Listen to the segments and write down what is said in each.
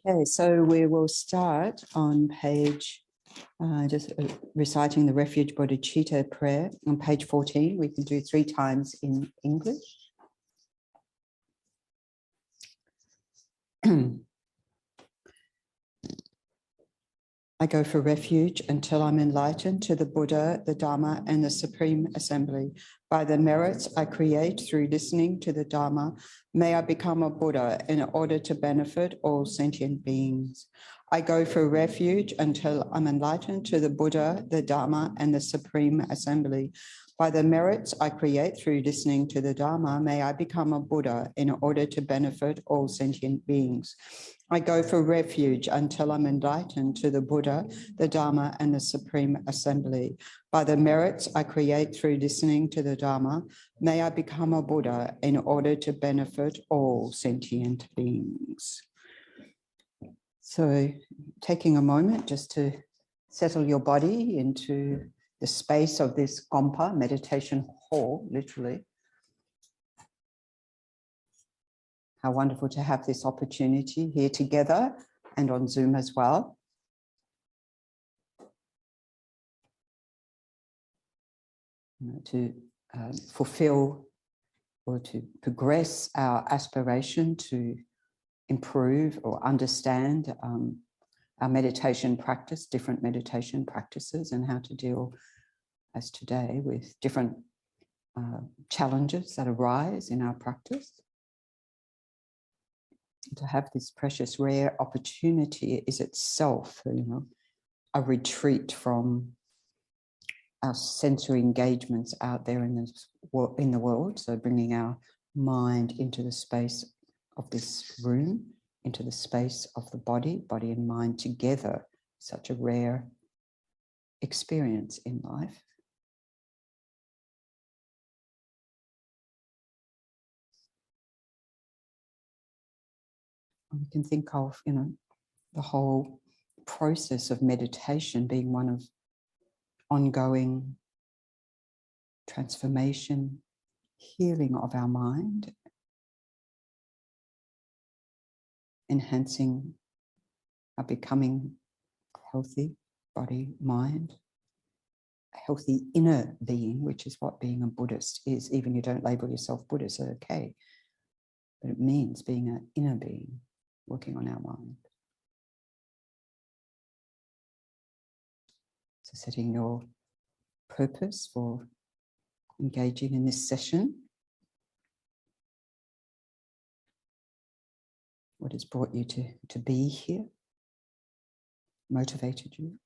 Okay, so we will start on page, just reciting the Refuge Bodhicitta prayer on page 14. We can do 3 times in English. I go for refuge until I'm enlightened to the Buddha, the Dharma, and the Supreme Assembly. By the merits I create through listening to the Dharma, may I become a Buddha in order to benefit all sentient beings. I go for refuge until I'm enlightened to the Buddha, the Dharma, and the Supreme Assembly. By the merits I create through listening to the Dharma, may I become a Buddha in order to benefit all sentient beings. I go for refuge until I'm enlightened to the Buddha, the Dharma, and the Supreme Assembly. By the merits I create through listening to the Dharma, may I become a Buddha in order to benefit all sentient beings. So taking a moment just to settle your body into the space of this gompa, meditation hall, literally. How wonderful to have this opportunity here together and on Zoom as well. To fulfill or to progress our aspiration to improve or understand our meditation practice, different meditation practices, and how to deal, as today, with different challenges that arise in our practice. To have this precious, rare opportunity is itself, a retreat from our sensory engagements out there in the world. So bringing our mind into the space of this room, into the space of the body and mind together, such a rare experience in life. We can think of, the whole process of meditation being one of ongoing transformation, healing of our mind, enhancing our becoming healthy body, mind, a healthy inner being, which is what being a Buddhist is. Even you don't label yourself Buddhist, okay, but it means being an inner being, working on our mind. So setting your purpose for engaging in this session. What has brought you to be here? Motivated you?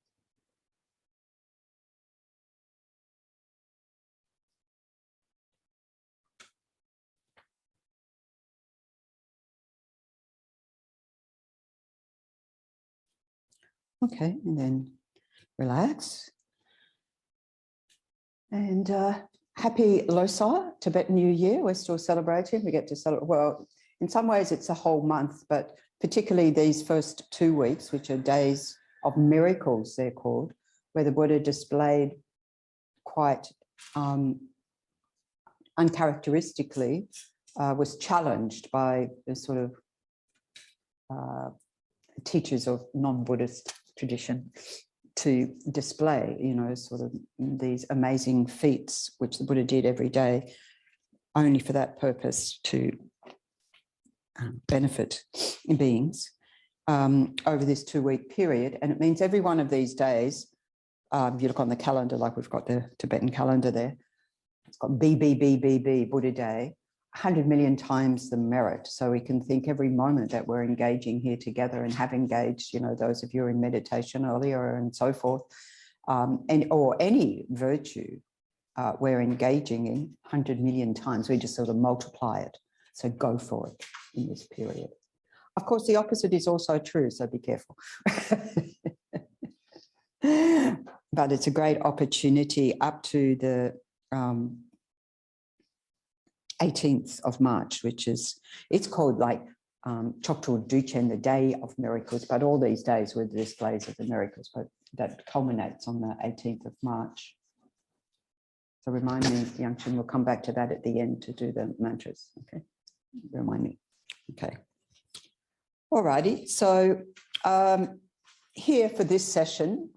Okay, and then relax. And happy Losar, Tibetan New Year. We're still celebrating. We get to celebrate. Well, in some ways it's a whole month, but particularly these first 2 weeks, which are days of miracles, they're called, where the Buddha displayed quite uncharacteristically, was challenged by the sort of teachers of non-Buddhist tradition to display, sort of these amazing feats, which the Buddha did every day, only for that purpose, to benefit beings over this 2-week period. And it means every one of these days, if you look on the calendar, like we've got the Tibetan calendar there, it's got BBBBB, Buddha Day, 100 million times the merit. So we can think every moment that we're engaging here together and have engaged, those of you in meditation earlier and so forth, or any virtue we're engaging in 100 million times. We just sort of multiply it. So go for it in this period. Of course, the opposite is also true, so be careful. But it's a great opportunity up to the 18th of March, which is, it's called like Chokto Duchen, the Day of Miracles, but all these days were the displays of the miracles, but that culminates on the 18th of March. So remind me, Yangchen, we'll come back to that at the end to do the mantras, okay? Remind me. Okay. Alrighty, so here for this session,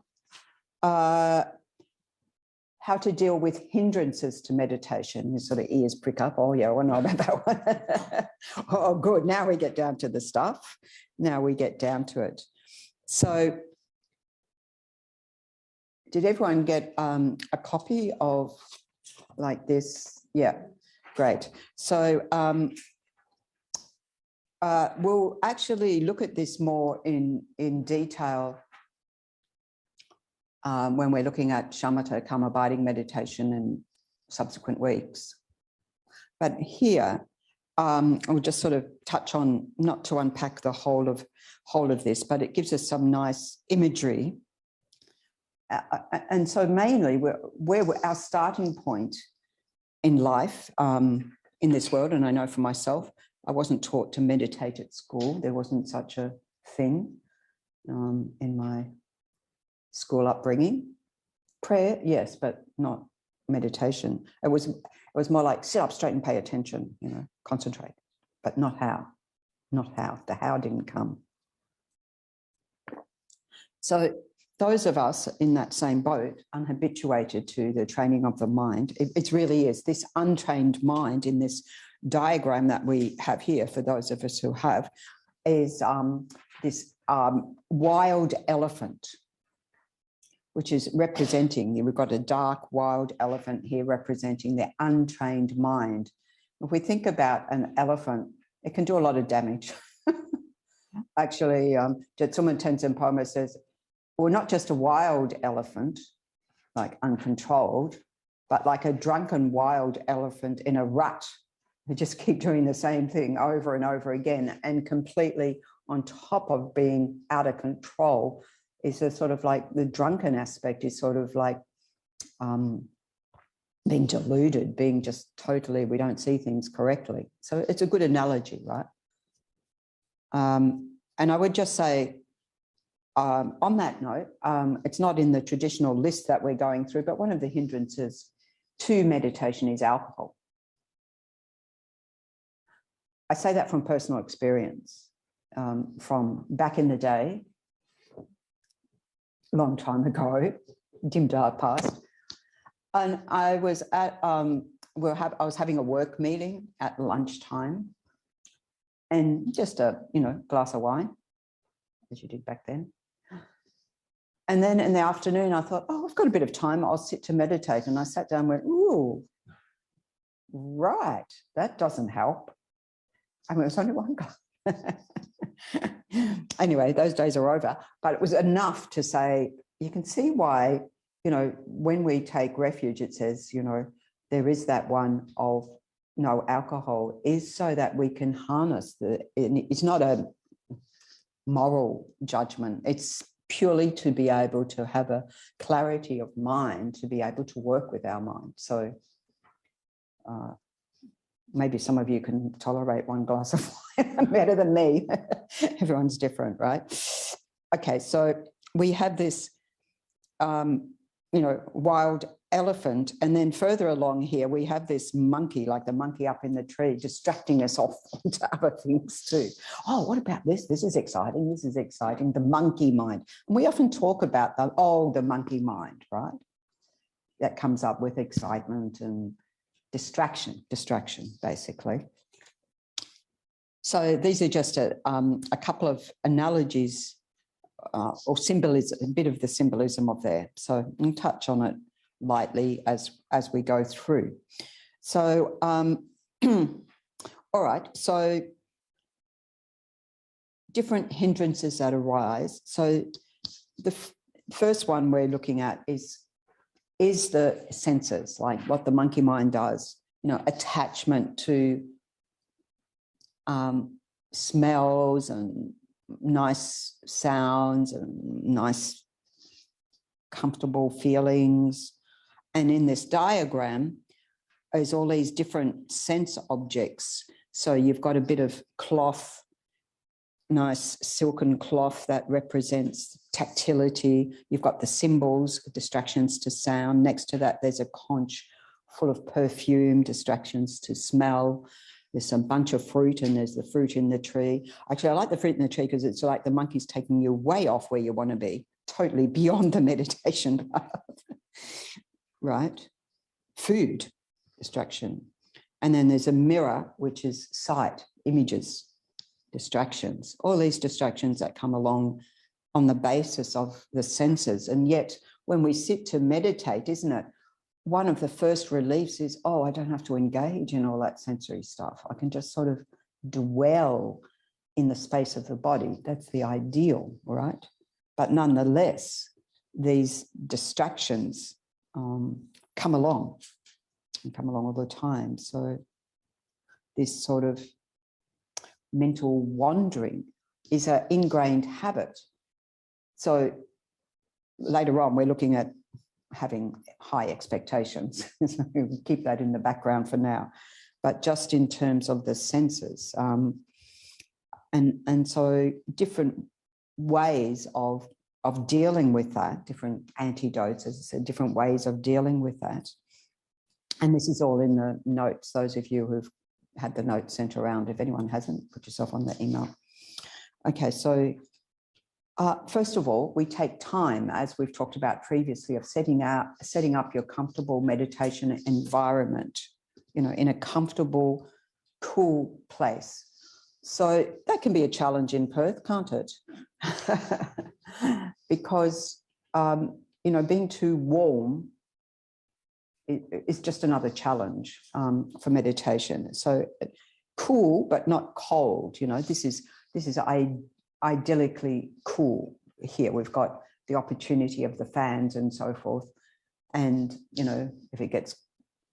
how to deal with hindrances to meditation. You sort of ears prick up. Oh yeah, I know about that one. Oh good, now we get down to the stuff. Now we get down to it. So did everyone get a copy of like this? Yeah, great. So we'll actually look at this more in detail when we're looking at shamatha, calm abiding meditation in subsequent weeks. But here, I'll just sort of touch on, not to unpack the whole of this, but it gives us some nice imagery. And so mainly where our starting point in life, in this world, and I know for myself, I wasn't taught to meditate at school. There wasn't such a thing in my school upbringing. Prayer, yes, but not meditation. It was more like sit up straight and pay attention, you know, concentrate, but not how. The how didn't come. So those of us in that same boat, unhabituated to the training of the mind, it really is this untrained mind in this diagram that we have here, for those of us who have, is this wild elephant, which is representing, we've got a dark wild elephant here representing the untrained mind. If we think about an elephant, it can do a lot of damage. Actually, Jetsuman Tenzin Palmo says, well, not just a wild elephant, like uncontrolled, but like a drunken wild elephant in a rut who just keep doing the same thing over and over again, and completely on top of being out of control is a sort of like the drunken aspect is sort of like being deluded, being just totally, we don't see things correctly. So it's a good analogy, right? And I would just say, on that note, it's not in the traditional list that we're going through, but one of the hindrances to meditation is alcohol. I say that from personal experience, from back in the day, long time ago, dim dark past, and I was at I was having a work meeting at lunchtime, and just a glass of wine, as you did back then. And then in the afternoon, I thought, oh, I've got a bit of time. I'll sit to meditate. And I sat down and went, ooh, right, that doesn't help. I mean, it was only one glass. Anyway, those days are over. But it was enough to say, you can see why, when we take refuge, it says, there is that one of no alcohol, is so that we can harness it's not a moral judgment. It's purely to be able to have a clarity of mind, to be able to work with our mind. So maybe some of you can tolerate one glass of wine better than me. Everyone's different, right? Okay, so we have this, wild elephant, and then further along here we have this monkey, like the monkey up in the tree, distracting us off onto other things too. Oh, what about this? This is exciting. This is exciting. The monkey mind. And we often talk about the monkey mind, right? That comes up with excitement and distraction, basically. So these are just a couple of analogies or symbolism, a bit of the symbolism of there. So we'll touch on it lightly as we go through. So, all right, so different hindrances that arise. So the first one we're looking at is the senses, like what the monkey mind does, attachment to smells and nice sounds and nice comfortable feelings. And in this diagram is all these different sense objects. So you've got a bit of cloth, nice silken cloth that represents tactility. You've got the symbols, distractions to sound. Next to that, there's a conch full of perfume, distractions to smell. there's a bunch of fruit and there's the fruit in the tree. Actually, I like the fruit in the tree because it's like the monkey's taking you way off where you want to be, totally beyond the meditation path, right? Food, distraction. And then there's a mirror, which is sight, images, distractions, all these distractions that come along on the basis of the senses. And yet when we sit to meditate, isn't it, one of the first reliefs is, oh, I don't have to engage in all that sensory stuff. I can just sort of dwell in the space of the body. That's the ideal, right? But nonetheless, these distractions come along all the time. So this sort of mental wandering is an ingrained habit. So later on, we're looking at having high expectations. So we'll keep that in the background for now. But just in terms of the senses, and so different ways of dealing with that, different antidotes, as I said, different ways of dealing with that. And this is all in the notes, those of you who've had the notes sent around. If anyone hasn't, put yourself on the email. Okay, so first of all, we take time, as we've talked about previously, of setting up your comfortable meditation environment, you know, in a comfortable, cool place. So that can be a challenge in Perth, can't it? Because, you know, being too warm is just another challenge for meditation. So cool, but not cold. You know, this is idyllically cool here. We've got the opportunity of the fans and so forth. And, you know, if it gets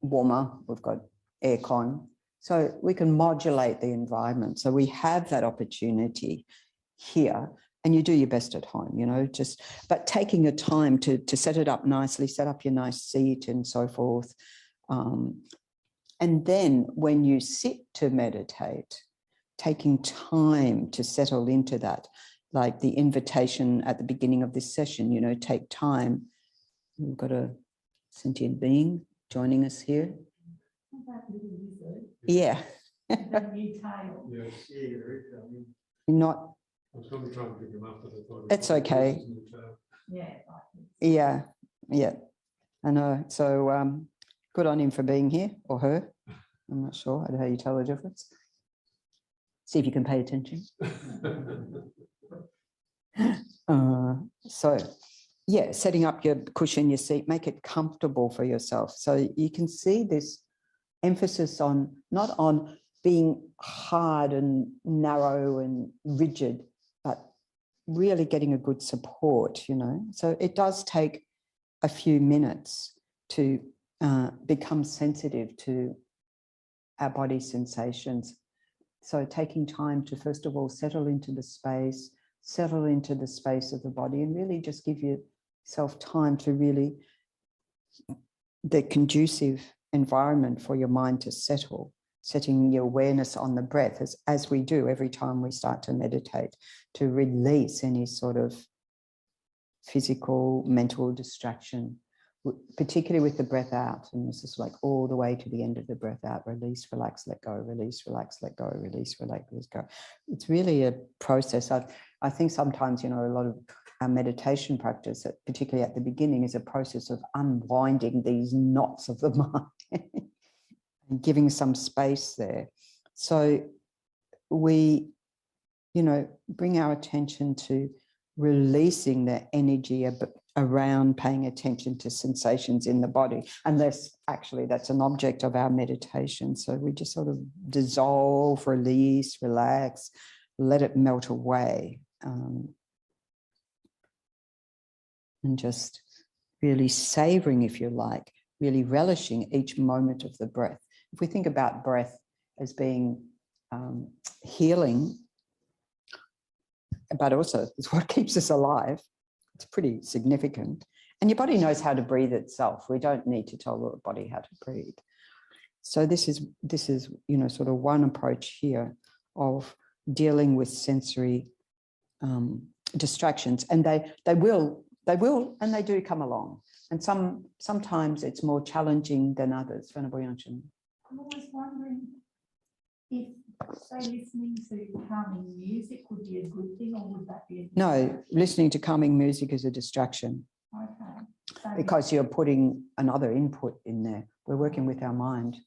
warmer, we've got aircon. So we can modulate the environment. So we have that opportunity here. And you do your best at home, you know, but taking your time to set it up nicely, set up your nice seat and so forth. And then when you sit to meditate, taking time to settle into that, like the invitation at the beginning of this session, you know, take time. We've got a sentient being joining us here. Yeah. Not. I was going to try and pick him up, but I thought it's okay. Yeah, I know. So good on him for being here, or her. I'm not sure. I don't know how you tell the difference. See if you can pay attention. So, yeah, setting up your cushion, your seat, make it comfortable for yourself. So you can see this emphasis on not on being hard and narrow and rigid, but really getting a good support, you know. So it does take a few minutes to become sensitive to our body sensations. So taking time to, first of all, settle into the space of the body, and really just give yourself time to really, the conducive environment for your mind to settle, setting your awareness on the breath as we do every time we start to meditate, to release any sort of physical, mental distraction, particularly with the breath out. And this is like all the way to the end of the breath out, release, relax, let go, release, relax, let go, release, relax, let go. It's really a process. I think sometimes, you know, a lot of our meditation practice, particularly at the beginning, is a process of unwinding these knots of the mind and giving some space there. So we, you know, bring our attention to releasing the energy around paying attention to sensations in the body, unless actually that's an object of our meditation. So we just sort of dissolve, release, relax, let it melt away, and just really savoring, if you like, really relishing each moment of the breath. If we think about breath as being healing, but also it's what keeps us alive, it's pretty significant. And your body knows how to breathe itself. We don't need to tell the body how to breathe. So this is, you know, sort of one approach here of dealing with sensory distractions. And they will, and they do come along. And sometimes it's more challenging than others. I'm always wondering If, say, listening to calming music would be a good thing, or would that be a No, listening to calming music is a distraction Okay. So because you're putting another input in there. We're working with our mind.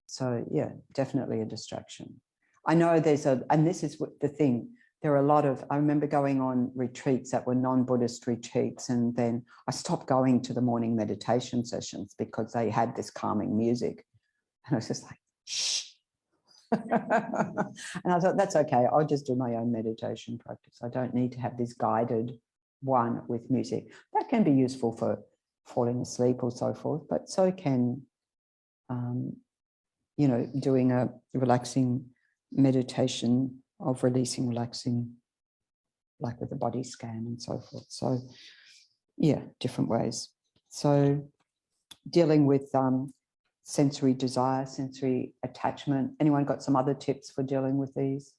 So yeah, definitely a distraction. I know and this is the thing, there are a lot of, I remember going on retreats that were non-Buddhist retreats, and then I stopped going to the morning meditation sessions because they had this calming music. And I was just like, shh. And I thought, that's okay. I'll just do my own meditation practice. I don't need to have this guided one with music. That can be useful for falling asleep or so forth, but so can, you know, doing a relaxing meditation of releasing, relaxing, like with the body scan and so forth. So yeah, different ways. So dealing with sensory desire, sensory attachment. Anyone got some other tips for dealing with these?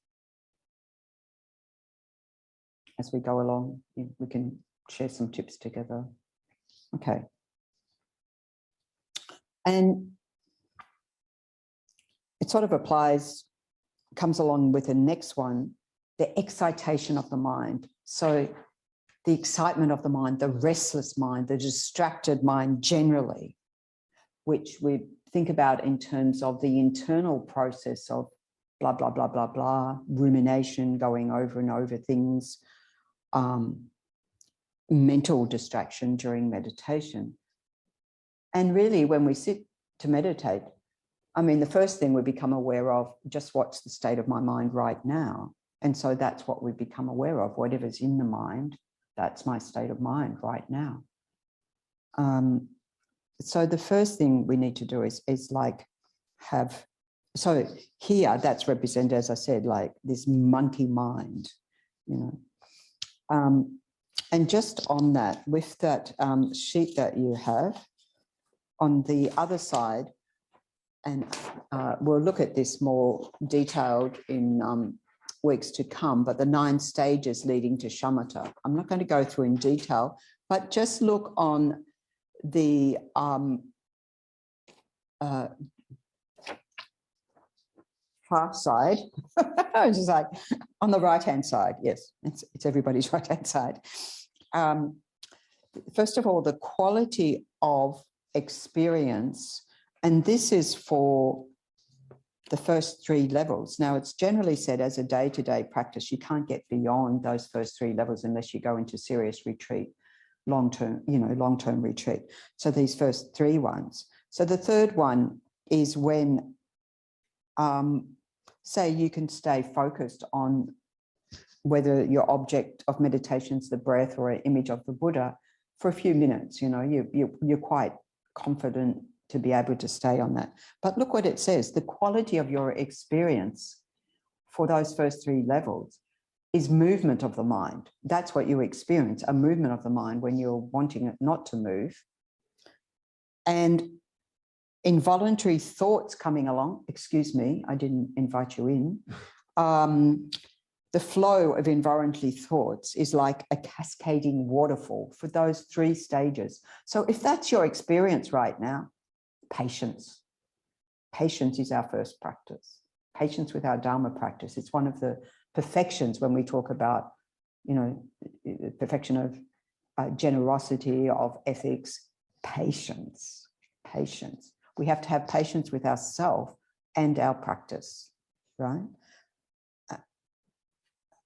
As we go along, we can share some tips together. Okay. And it sort of comes along with the next one, the excitation of the mind. So the excitement of the mind, the restless mind, the distracted mind generally, which we think about in terms of the internal process of blah, blah, blah, blah, blah, rumination, going over and over things, mental distraction during meditation. And really, when we sit to meditate, I mean, the first thing we become aware of, just what's the state of my mind right now? And so that's what we become aware of, whatever's in the mind, that's my state of mind right now. So the first thing we need to do is like so here that's represented, as I said, like this monkey mind, you know. And just on that, with that sheet that you have, on the other side, and we'll look at this more detailed in weeks to come, but the 9 stages leading to shamatha. I'm not going to go through in detail, but just look on the far side. I was just like, on the right-hand side, yes, it's everybody's right-hand side. First of all, the quality of experience, and this is for the first 3 levels. Now, it's generally said as a day-to-day practice, you can't get beyond those first 3 levels unless you go into serious retreat, long-term retreat. So these first 3 ones. So the third one is when, say, you can stay focused on whether your object of meditation is the breath or an image of the Buddha for a few minutes. You know, you're quite confident to be able to stay on that. But look what it says, the quality of your experience for those first 3 levels is movement of the mind. That's what you experience, a movement of the mind when you're wanting it not to move. And involuntary thoughts coming along, excuse me, I didn't invite you in. The flow of involuntary thoughts is like a cascading waterfall for those 3 stages. So if that's your experience right now, patience. Patience is our first practice. Patience with our Dharma practice. It's one of the perfections when we talk about, you know, perfection of generosity, of ethics, patience, patience. We have to have patience with ourselves and our practice, right?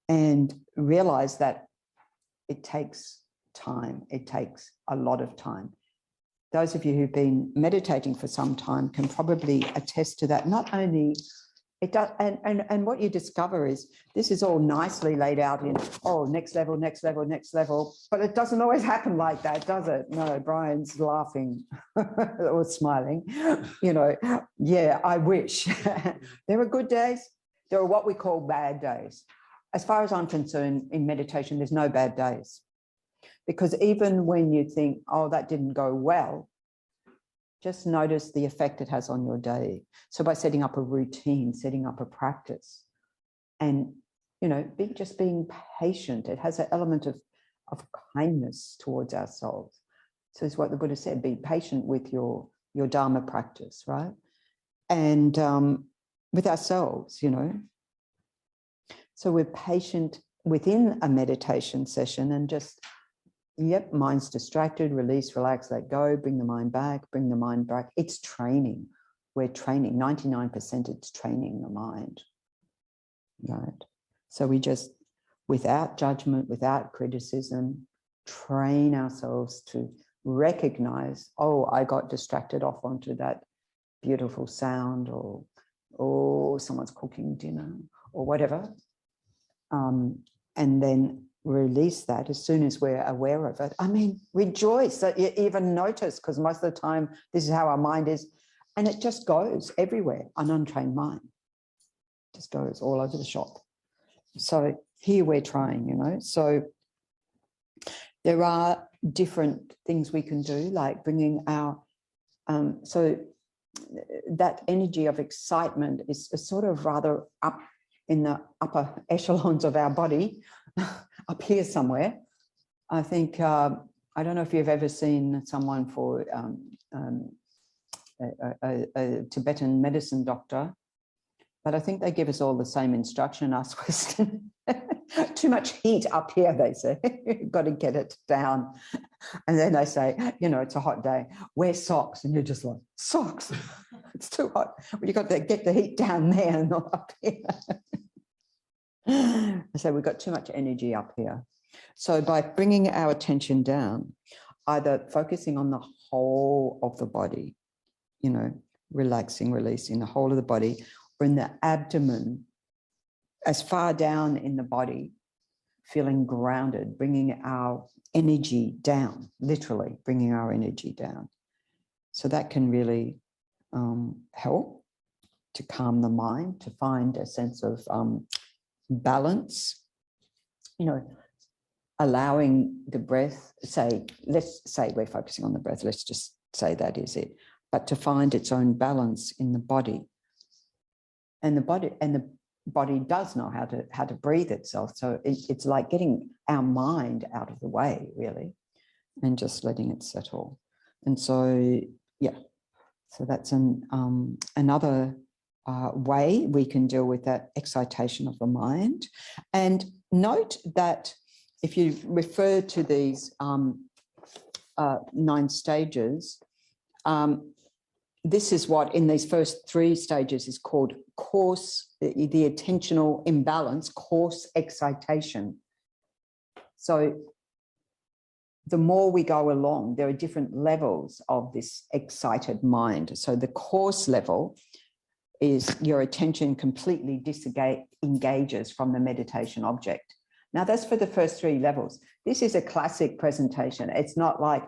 And realize that it takes time. It takes a lot of time. Those of you who've been meditating for some time can probably attest to that. Not only it does, and what you discover is this is all nicely laid out in, oh, next level, next level, next level, but it doesn't always happen like that, does it? No, Brian's laughing or smiling, you know, yeah, I wish. There are good days. There are what we call bad days. As far as I'm concerned, in meditation, there's no bad days. Because even when you think, oh, that didn't go well, just notice the effect it has on your day. So by setting up a routine, setting up a practice, and, you know, just being patient, it has an element of kindness towards ourselves. So it's what the Buddha said, be patient with your Dharma practice, right? And with ourselves, you know. So we're patient within a meditation session and just, yep, mind's distracted, release, relax, let go, bring the mind back, bring the mind back. It's training. We're training, 99% it's training the mind, right? So we just, without judgment, without criticism, train ourselves to recognize, oh, I got distracted off onto that beautiful sound, or someone's cooking dinner or whatever. And then release that as soon as we're aware of it. I mean, rejoice that you even notice, because most of the time this is how our mind is, and it just goes everywhere. An untrained mind just goes all over the shop. So here we're trying, you know. So there are different things we can do, like bringing our, so that energy of excitement is sort of rather up in the upper echelons of our body, up here somewhere. I think, I don't know if you've ever seen someone for a Tibetan medicine doctor, but I think they give us all the same instruction, us Western. Too much heat up here, they say. You've got to get it down. And then they say, you know, it's a hot day, wear socks. And you're just like, socks? It's too hot. Well, you've got to get the heat down there and not up here. So we've got too much energy up here. So by bringing our attention down, either focusing on the whole of the body, you know, relaxing, releasing the whole of the body, or in the abdomen, as far down in the body, feeling grounded, bringing our energy down, literally bringing our energy down. So that can really help to calm the mind, to find a sense of balance, you know, allowing the breath, let's say we're focusing on the breath, let's just say that is it, but to find its own balance in the body. And the body does know how to breathe itself. So it's like getting our mind out of the way, really, and just letting it settle. And so, yeah, so that's another way we can deal with that excitation of the mind. And note that if you refer to these 9 stages, this is what in these first 3 stages is called coarse, the attentional imbalance, coarse excitation. So the more we go along, there are different levels of this excited mind. So the coarse level is your attention completely disengages from the meditation object. Now that's for the first 3 levels. This is a classic presentation. It's not like,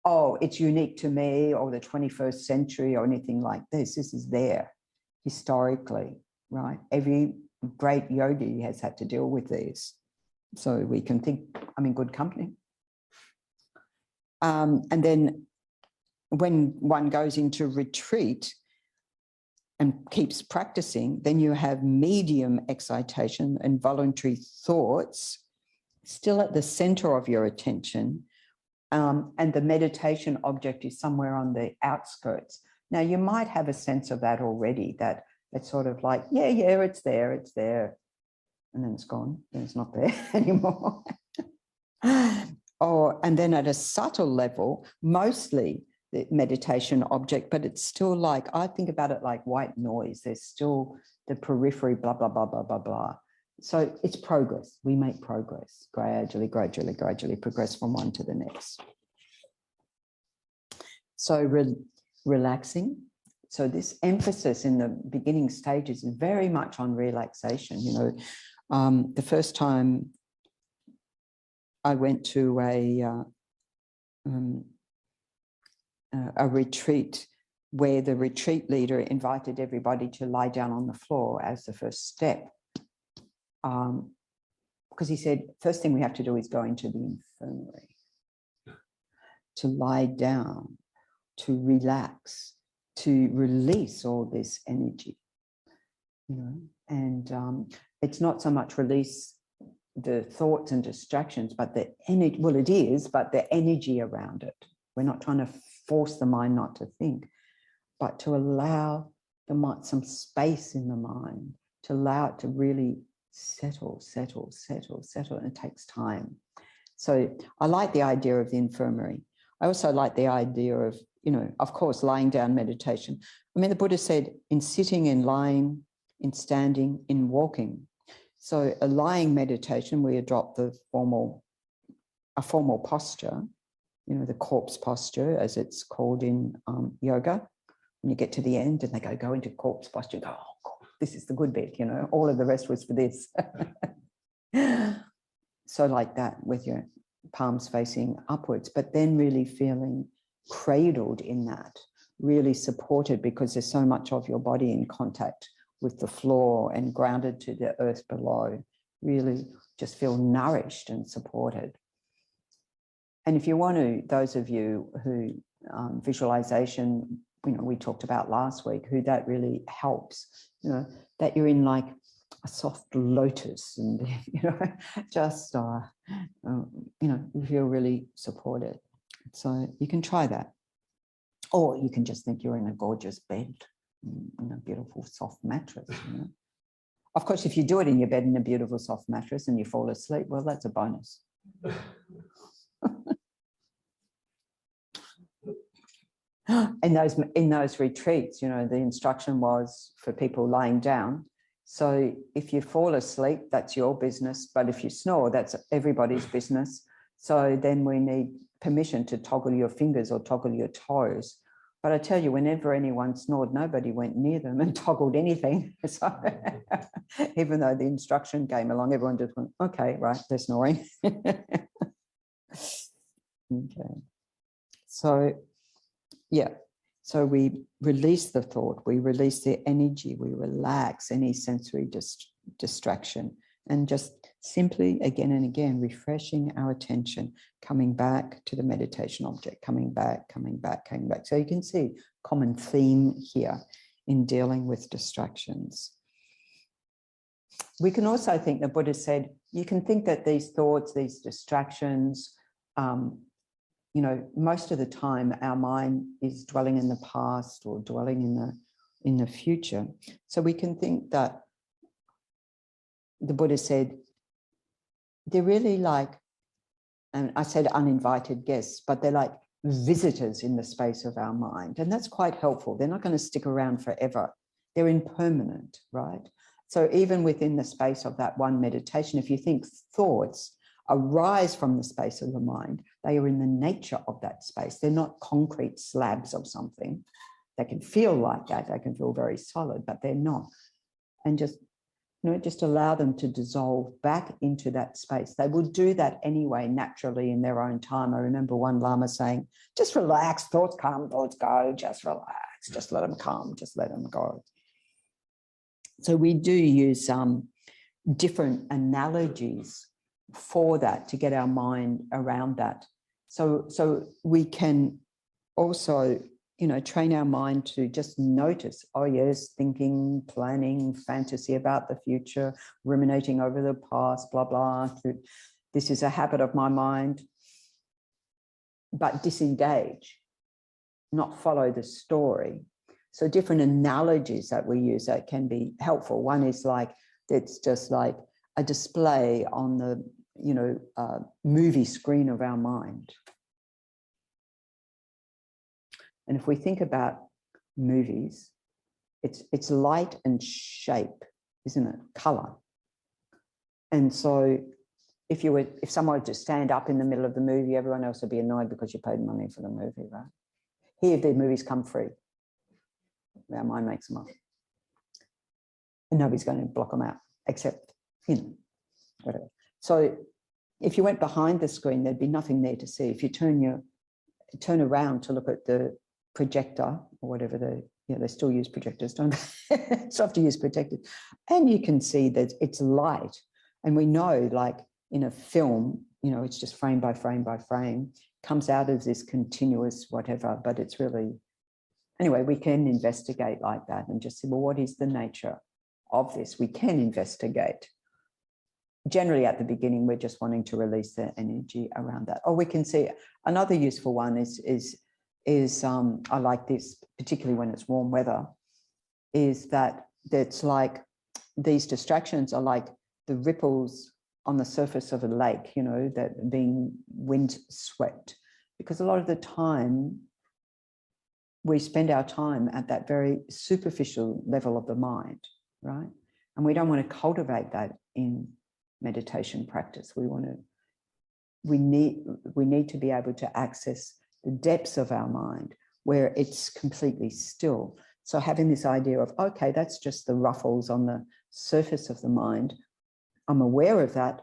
oh, it's unique to me or the 21st century or anything like this. This is there historically, right? Every great yogi has had to deal with these. So we can think I'm in good company. And then when one goes into retreat and keeps practicing, then you have medium excitation and voluntary thoughts still at the center of your attention. And the meditation object is somewhere on the outskirts. Now, you might have a sense of that already, that it's sort of like, yeah, it's there. And then it's gone, and it's not there anymore. And then at a subtle level, mostly the meditation object, but it's still like, I think about it like white noise. There's still the periphery, blah, blah, blah, blah, blah, blah. So it's progress. We make progress gradually progress from one to the next. So relaxing. So this emphasis in the beginning stages is very much on relaxation. You know, the first time I went to a retreat where the retreat leader invited everybody to lie down on the floor as the first step. Because he said, first thing we have to do is go into the infirmary, to lie down, to relax, to release all this energy, you know. And it's not so much release the thoughts and distractions, but the energy, well, it is, but the energy around it. We're not trying to force the mind not to think, but to allow some space in the mind to allow it to really settle, and it takes time. So I like the idea of the infirmary. I also like the idea of, of course, lying down meditation. I mean, the Buddha said in sitting, in lying, in standing, in walking. So a lying meditation, we adopt a formal posture, the corpse posture, as it's called in yoga. When you get to the end and they go into corpse posture, you go, oh, God, this is the good bit, all of the rest was for this. So like that, with your palms facing upwards, but then really feeling cradled in that, really supported, because there's so much of your body in contact with the floor and grounded to the earth below. Really just feel nourished and supported. And if you want to, those of you who visualization, we talked about last week, who that really helps, that you're in like a soft lotus and, just, you feel really supported. So you can try that. Or you can just think you're in a gorgeous bed, in a beautiful soft mattress, Of course, if you do it in your bed in a beautiful soft mattress and you fall asleep, well, that's a bonus. In those retreats, the instruction was for people lying down. So if you fall asleep, that's your business. But if you snore, that's everybody's business. So then we need permission to toggle your fingers or toggle your toes. But I tell you, whenever anyone snored, nobody went near them and toggled anything. So even though the instruction came along, everyone just went, okay, right, they're snoring. Okay. So, yeah. So we release the thought, we release the energy, we relax any sensory distraction, and just simply again and again refreshing our attention, coming back to the meditation object, coming back. So you can see common theme here in dealing with distractions. We can also think, the Buddha said, you can think that these thoughts, these distractions, most of the time our mind is dwelling in the past or dwelling in the future. So we can think that the Buddha said, they're really like, and I said uninvited guests, but they're like visitors in the space of our mind. And that's quite helpful. They're not going to stick around forever. They're impermanent, right? So even within the space of that one meditation, if you think thoughts arise from the space of the mind, they are in the nature of that space. They're not concrete slabs of something. They can feel like that. They can feel very solid, but they're not. And just allow them to dissolve back into that space. They will do that anyway, naturally, in their own time. I remember one Lama saying, just relax, thoughts come, thoughts go, just relax, just let them come, just let them go. So we do use different analogies for that to get our mind around that. So we can also, train our mind to just notice, oh yes, thinking, planning, fantasy about the future, ruminating over the past, blah, blah. This is a habit of my mind. But disengage, not follow the story. So different analogies that we use that can be helpful. One is like, it's just like a display on the, movie screen of our mind. And if we think about movies, it's light and shape, isn't it? Color. And so if someone were to stand up in the middle of the movie, everyone else would be annoyed because you paid money for the movie, right? Here, the movies come free. Our mind makes them up. And nobody's going to block them out, except, whatever. So if you went behind the screen, there'd be nothing there to see. If you turn around to look at the projector or whatever they still use projectors, don't they? Still have to use projectors. And you can see that it's light. And we know, like in a film, it's just frame by frame by frame, comes out as this continuous whatever, but it's really, anyway, we can investigate like that and just say, well, what is the nature of this? We can investigate. Generally at the beginning, we're just wanting to release the energy around that. Or we can see another useful one is I like this, particularly when it's warm weather. is that it's like these distractions are like the ripples on the surface of a lake, you know, that being wind swept. Because a lot of the time, we spend our time at that very superficial level of the mind, right? And we don't want to cultivate that in meditation practice. We need to be able to access the depths of our mind where it's completely still. So having this idea of, okay, that's just the ruffles on the surface of the mind. I'm aware of that.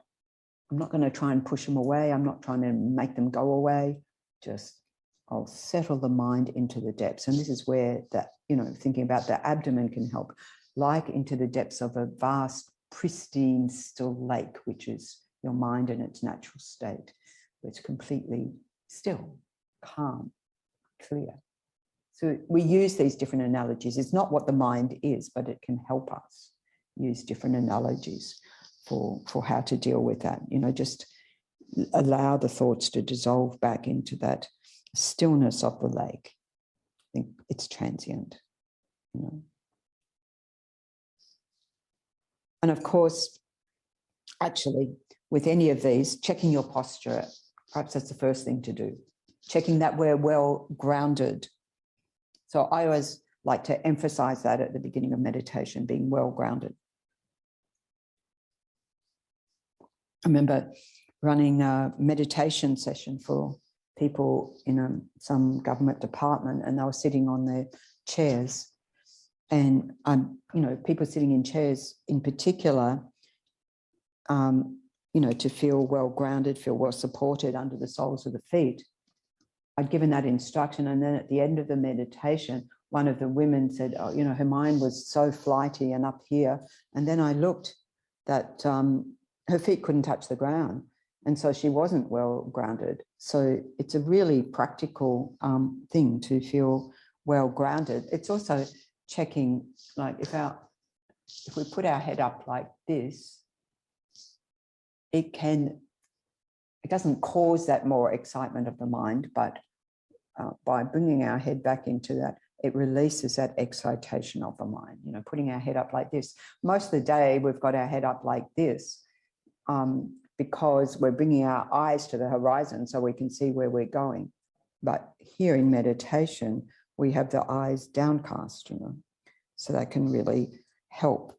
I'm not going to try and push them away. I'm not trying to make them go away. Just I'll settle the mind into the depths. And this is where that, you know, thinking about the abdomen can help, like into the depths of a vast, pristine, still lake, which is your mind in its natural state, where it's completely still, calm, clear. So we use these different analogies. It's not what the mind is, but it can help us use different analogies for how to deal with that. You know, just allow the thoughts to dissolve back into that stillness of the lake. I think it's transient, you know. And of course, actually, with any of these, checking your posture, perhaps that's the first thing to do. Checking that we're well grounded. So I always like to emphasize that at the beginning of meditation, being well grounded. I remember running a meditation session for people in some government department, and they were sitting on their chairs. And you know, people sitting in chairs in particular, you know, to feel well grounded, feel well supported under the soles of the feet. I'd given that instruction, and then at the end of the meditation, one of the women said, oh, you know, her mind was so flighty and up here. And then I looked that her feet couldn't touch the ground. And so she wasn't well grounded. So it's a really practical thing to feel well grounded. It's also checking, like if we put our head up like this, it doesn't cause that more excitement of the mind, but by bringing our head back into that, it releases that excitation of the mind. You know, putting our head up like this. Most of the day, we've got our head up like this because we're bringing our eyes to the horizon so we can see where we're going. But here in meditation, we have the eyes downcast, you know, so that can really help,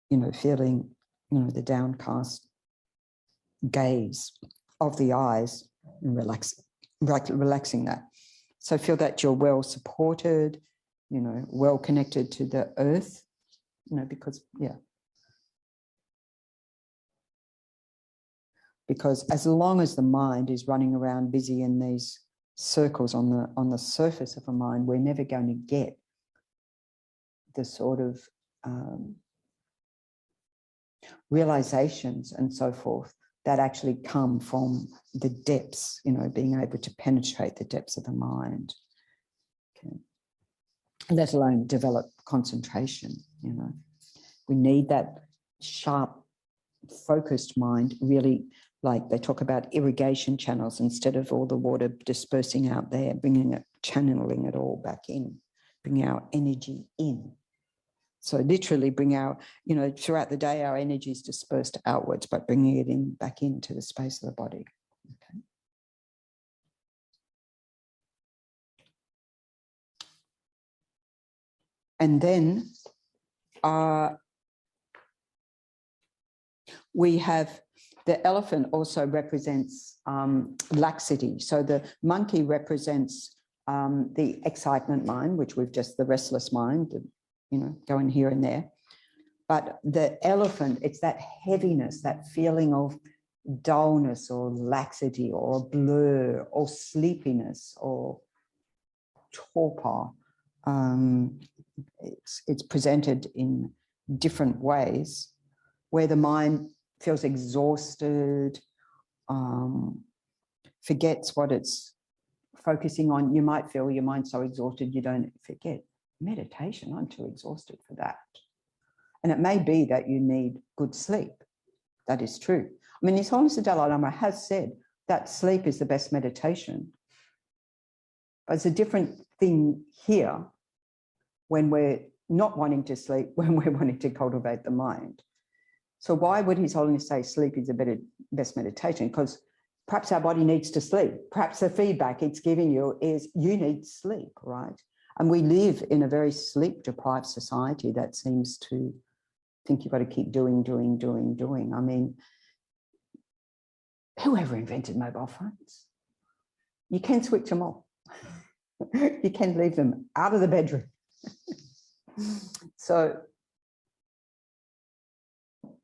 you know, feeling, you know, the downcast gaze of the eyes and relaxing that. So feel that you're well supported, you know, well connected to the earth, you know, because, yeah. Because as long as the mind is running around busy in these circles on the surface of a mind, we're never going to get the sort of realizations and so forth that actually come from the depths, you know, being able to penetrate the depths of the mind, okay, let alone develop concentration, you know. We need that sharp, focused mind, really, like they talk about irrigation channels instead of all the water dispersing out there, channeling it all back in, bring our energy in. So literally bring our, you know, throughout the day, our energy is dispersed outwards, but bringing it in back into the space of the body. Okay. And then we have the elephant also represents laxity. So the monkey represents the excitement mind, which we've just, the restless mind, you know, going here and there. But the elephant, it's that heaviness, that feeling of dullness or laxity or a blur or sleepiness or torpor. It's presented in different ways where the mind feels exhausted, forgets what it's focusing on. You might feel your mind's so exhausted you don't forget. Meditation, I'm too exhausted for that. And it may be that you need good sleep. That is true. I mean, His Holiness the Dalai Lama has said that sleep is the best meditation. But it's a different thing here when we're not wanting to sleep when we're wanting to cultivate the mind. So why would His Holiness say sleep is the best meditation? Because perhaps our body needs to sleep. Perhaps the feedback it's giving you is you need sleep, right? And we live in a very sleep-deprived society that seems to think you've got to keep doing. I mean, whoever invented mobile phones? You can switch them off. You can leave them out of the bedroom. So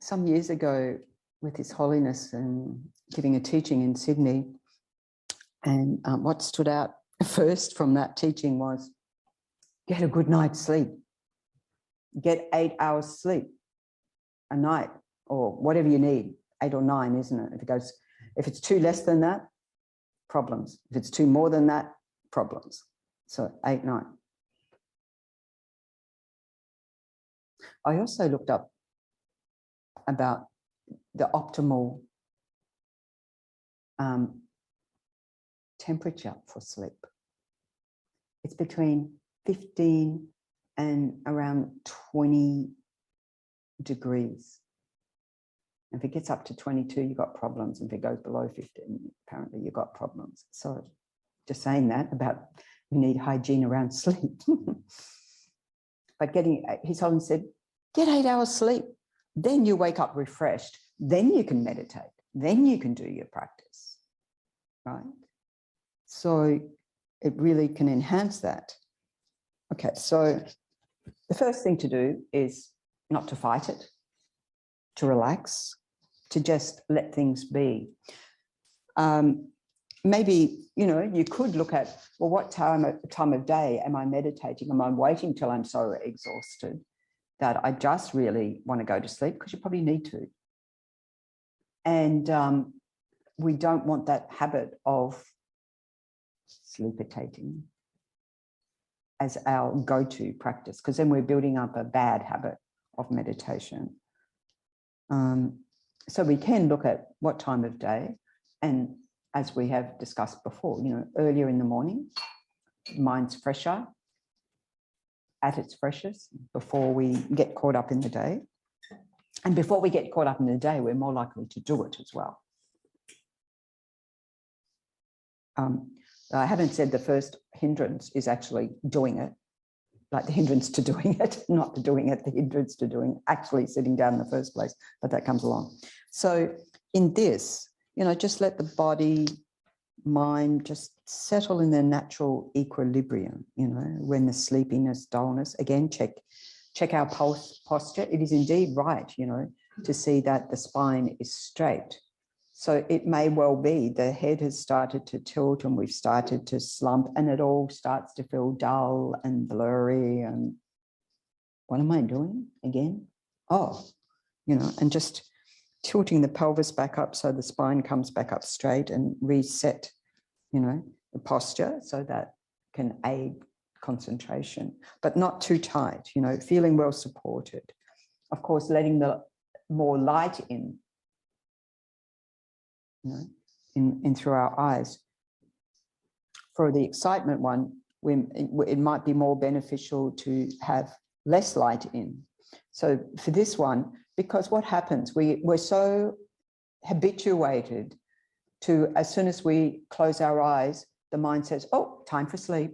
some years ago, with His Holiness and giving a teaching in Sydney, and what stood out first from that teaching was get a good night's sleep. Get 8 hours sleep a night, or whatever you need, 8 or 9, isn't it? If it's too less than that, problems. If it's too more than that, problems. So 8, 9. I also looked up about the optimal temperature for sleep. It's between 15 and around 20 degrees. If it gets up to 22, you've got problems. If it goes below 15, apparently you've got problems. So just saying that about we need hygiene around sleep. But His Holiness said, get 8 hours sleep. Then you wake up refreshed. Then you can meditate. Then you can do your practice, right? So it really can enhance that. Okay, so the first thing to do is not to fight it, to relax, to just let things be. Maybe, you could look at, well, what time of day am I meditating? Am I waiting till I'm so exhausted that I just really want to go to sleep? Because you probably need to. And we don't want that habit of sleepitating as our go-to practice, because then we're building up a bad habit of meditation. So we can look at what time of day, and as we have discussed before, earlier in the morning, mind's fresher, at its freshest, before we get caught up in the day. And before we get caught up in the day, we're more likely to do it as well. I haven't said the first hindrance is actually doing it, like the hindrance to doing it, not the doing it, the hindrance to doing actually sitting down in the first place, but that comes along. So in this, just let the body, mind just settle in their natural equilibrium, when the sleepiness, dullness, again, check our posture. It is indeed right, to see that the spine is straight. So it may well be the head has started to tilt and we've started to slump and it all starts to feel dull and blurry and what am I doing again? Oh, and just tilting the pelvis back up so the spine comes back up straight and reset, the posture so that can aid concentration, but not too tight, feeling well supported. Of course, letting the more light in through our eyes. For the excitement one, it might be more beneficial to have less light in. So for this one, because what happens, we're so habituated to, as soon as we close our eyes, the mind says, oh, time for sleep,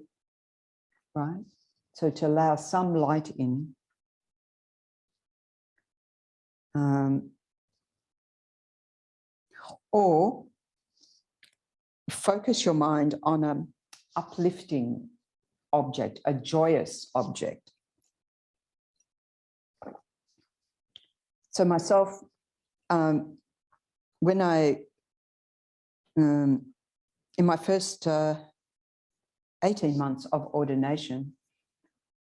right? So to allow some light in. Or focus your mind on an uplifting object, a joyous object. So myself, when I, in my first 18 months of ordination,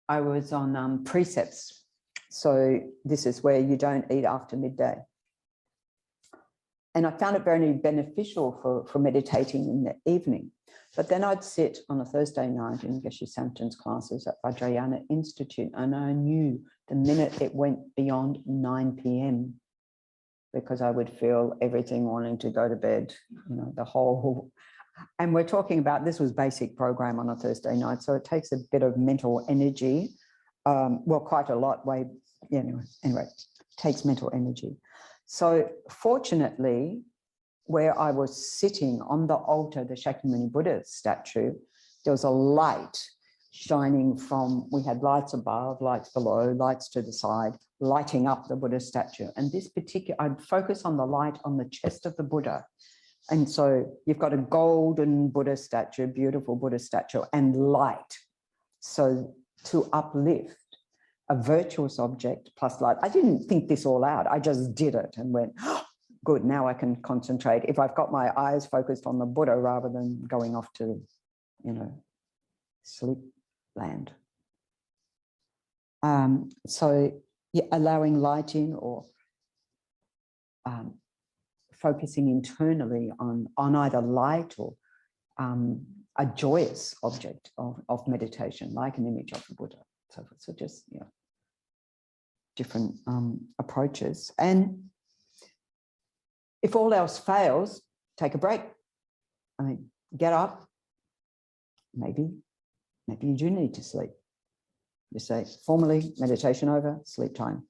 I was on precepts. So this is where you don't eat after midday. And I found it very beneficial for meditating in the evening. But then I'd sit on a Thursday night in Geshe Sampton's classes at Vajrayana Institute, and I knew the minute it went beyond 9 p.m, because I would feel everything wanting to go to bed, the whole. And we're talking about, this was basic program on a Thursday night, so it takes a bit of mental energy well, quite a lot, anyway, takes mental energy. So fortunately, where I was sitting on the altar, the Shakyamuni Buddha statue, there was a light shining from, we had lights above, lights below, lights to the side, lighting up the Buddha statue. And this particular, I'd focus on the light on the chest of the Buddha. And so you've got a golden Buddha statue, beautiful Buddha statue, and light. So to uplift a virtuous object plus light. I didn't think this all out. I just did it and went, oh, good, now I can concentrate. If I've got my eyes focused on the Buddha rather than going off to, sleep land. So yeah, allowing light in, or focusing internally on either light or a joyous object of meditation, like an image of the Buddha. So just, different approaches. And if all else fails, take a break. I mean, get up. Maybe you do need to sleep. You say, formally, meditation over, sleep time.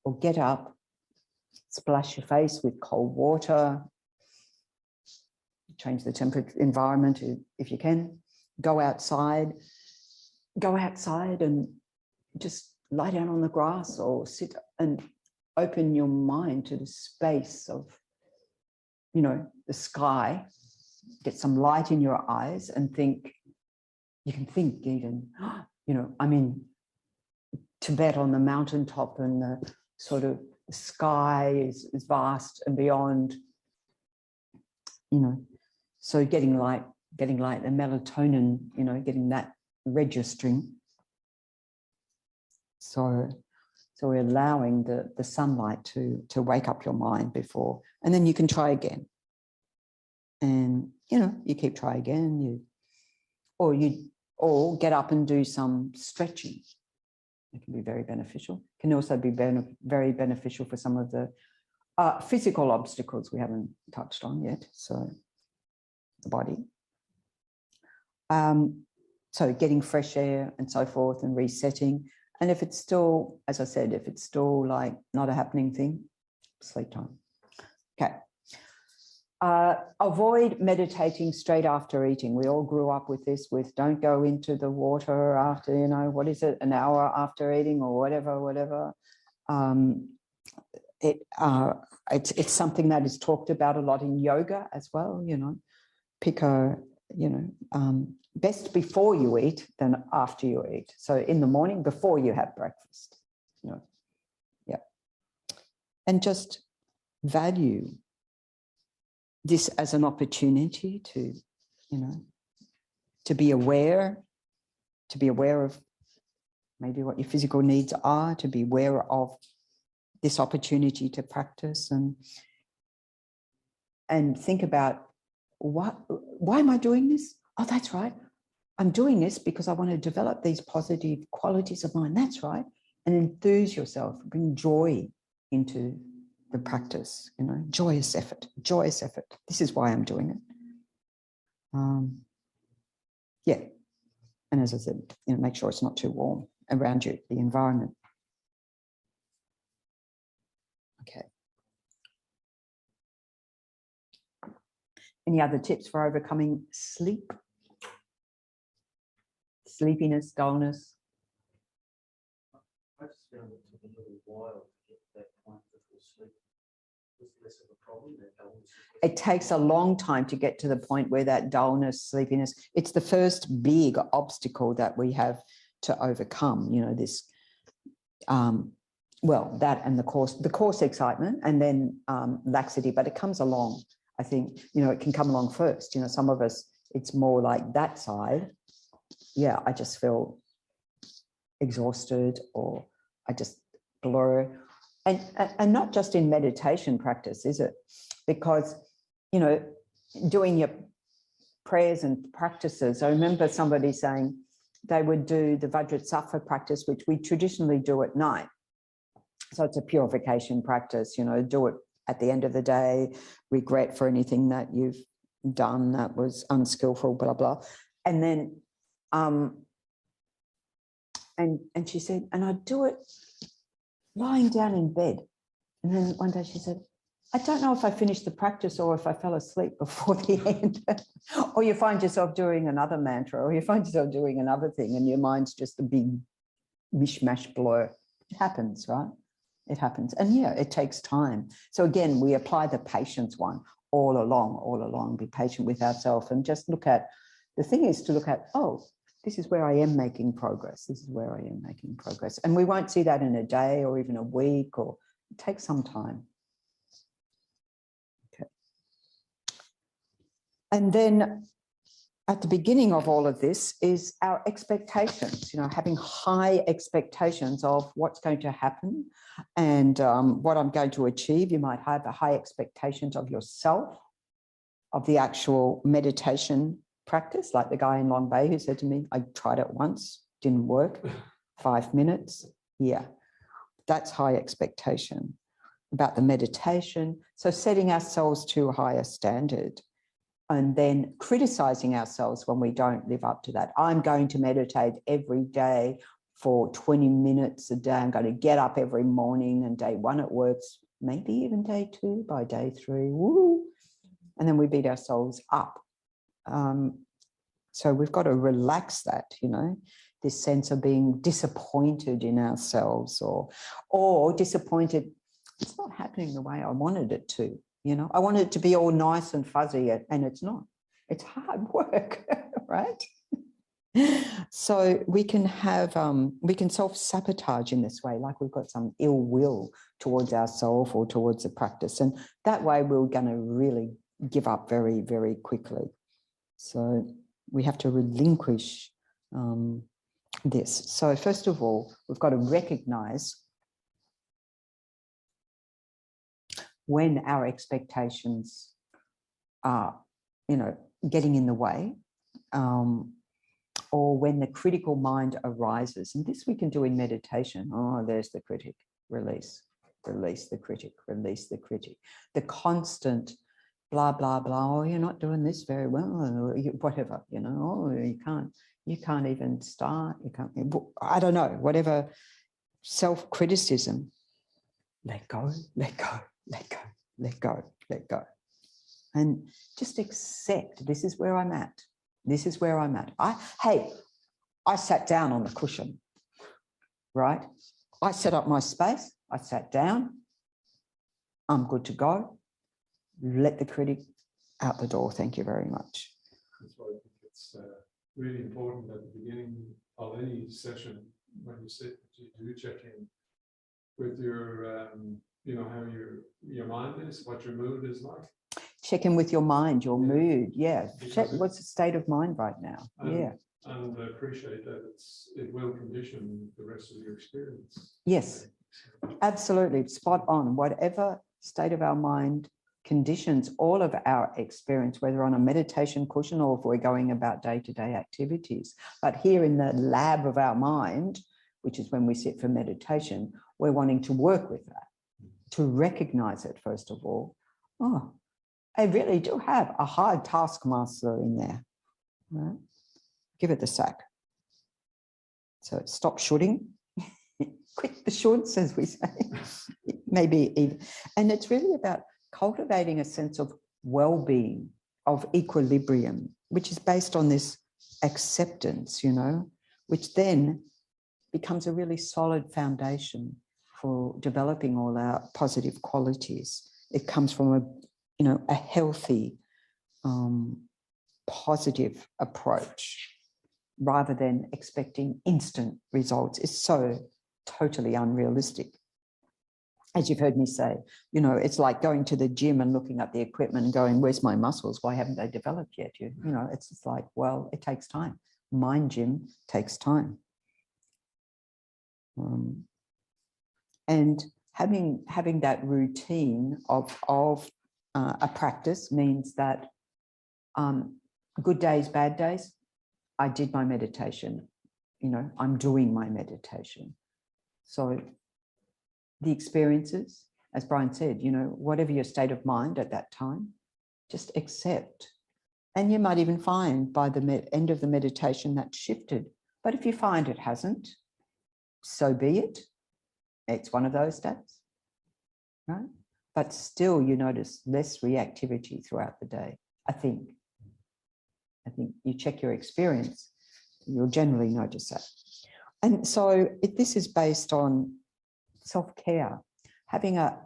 Or get up, splash your face with cold water, change the temperature environment if you can. Go outside and just lie down on the grass or sit and open your mind to the space of, the sky. Get some light in your eyes and think. You can think even, I'm in Tibet on the mountaintop and the sort of sky is vast and beyond, so getting light, the melatonin, getting that registering. So we're allowing the sunlight to wake up your mind before, and then you can try again. And, you keep trying again, or get up and do some stretching. It can be very beneficial. Can also be very beneficial for some of the physical obstacles we haven't touched on yet. So the body. So getting fresh air and so forth and resetting. And if it's still, as I said, if it's still like not a happening thing, sleep time. Okay. Avoid meditating straight after eating. We all grew up with this, with don't go into the water after, what is it, an hour after eating or whatever. It's something that is talked about a lot in yoga as well, pick a, best before you eat than after you eat. So in the morning, before you have breakfast, yeah. And just value this as an opportunity to, to be aware of maybe what your physical needs are, to be aware of this opportunity to practice and think about why am I doing this? Oh, that's right. I'm doing this because I want to develop these positive qualities of mine. That's right. And enthuse yourself, bring joy into the practice, joyous effort. This is why I'm doing it. Yeah. And as I said, make sure it's not too warm around you, the environment. Okay. Any other tips for overcoming sleepiness, dullness? I just found it took a little while to get to that point before sleep was less of a problem. It takes a long time to get to the point where that dullness, sleepiness, it's the first big obstacle that we have to overcome, this, that and the course excitement and then laxity, but it comes along. I think, it can come along first. Some of us, it's more like that side. Yeah, I just feel exhausted or I just blur. And not just in meditation practice, is it? Because, doing your prayers and practices, I remember somebody saying they would do the Vajrasattva practice, which we traditionally do at night. So it's a purification practice, do it at the end of the day, regret for anything that you've done that was unskillful, blah, blah. And then And she said, and I'd do it lying down in bed. And then one day she said, I don't know if I finished the practice or if I fell asleep before the end. Or you find yourself doing another mantra, or you find yourself doing another thing, and your mind's just a big mishmash blur. It happens, right? It happens. And yeah, it takes time. So again, we apply the patience one all along, be patient with ourselves and just look at, the thing is to look at, oh, this is where I am making progress. This is where I am making progress. And we won't see that in a day or even a week, or it takes some time. Okay. And then at the beginning of all of this is our expectations, you know, having high expectations of what's going to happen and what I'm going to achieve. You might have a high expectations of yourself, of the actual meditation practice, like the guy in Long Bay who said to me, I tried it once, didn't work, 5 minutes. Yeah, that's high expectation about the meditation. So setting ourselves to a higher standard and then criticizing ourselves when we don't live up to that. I'm going to meditate every day for 20 minutes a day. I'm going to get up every morning, and day 1 it works, maybe even day 2, by day 3, woo. And then we beat ourselves up. So we've got to relax that, you know, this sense of being disappointed in ourselves or disappointed. It's not happening the way I wanted it to, you know. I wanted it to be all nice and fuzzy, and it's not. It's hard work, right? So we can have, we can self-sabotage in this way, like we've got some ill will towards ourselves or towards the practice. And that way we're going to really give up very, very quickly. So we have to relinquish this. So first of all, we've got to recognize when our expectations are, you know, getting in the way, or when the critical mind arises. And this we can do in meditation. Oh, there's the critic. Release, release the critic, release the critic. The constant blah, blah, blah. Oh, you're not doing this very well, or whatever, you know, oh, you can't even start. You can't, I don't know, whatever self-criticism. Let go, let go, let go, let go, let go. And just accept, this is where I'm at. This is where I'm at. I sat down on the cushion, right? I set up my space. I sat down. I'm good to go. Let the critic out the door. Thank you very much. That's why I think it's really important at the beginning of any session, when you sit, you do check in with your, you know, how your mind is, what your mood is like. Check in with your mind, your mood. Yeah. Check what's the state of mind right now. Yeah. And appreciate that it will condition the rest of your experience. Yes, absolutely. Spot on. Whatever state of our mind conditions all of our experience, whether on a meditation cushion or if we're going about day-to-day activities. But here in the lab of our mind, which is when we sit for meditation, we're wanting to work with that, to recognize it, first of all. Oh, I really do have a hard taskmaster in there. Right? Give it the sack. So stop shooting. Quit the shoulds, as we say. Maybe even. And it's really about cultivating a sense of well-being, of equilibrium, which is based on this acceptance, you know, which then becomes a really solid foundation for developing all our positive qualities. It comes from a, you know, a healthy, positive approach, rather than expecting instant results. It's so totally unrealistic. As you've heard me say, you know, it's like going to the gym and looking at the equipment and going, where's my muscles? Why haven't they developed yet? You know, it's just like, well, it takes time. Mind gym takes time. And having that routine of a practice means that good days, bad days, I did my meditation, you know, I'm doing my meditation. So the experiences, as Brian said, you know, whatever your state of mind at that time, just accept. And you might even find by the end of the meditation that shifted. But if you find it hasn't, so be it. It's one of those days, right? But still you notice less reactivity throughout the day, I think. I think you check your experience, you'll generally notice that. And so this is based on self-care, having a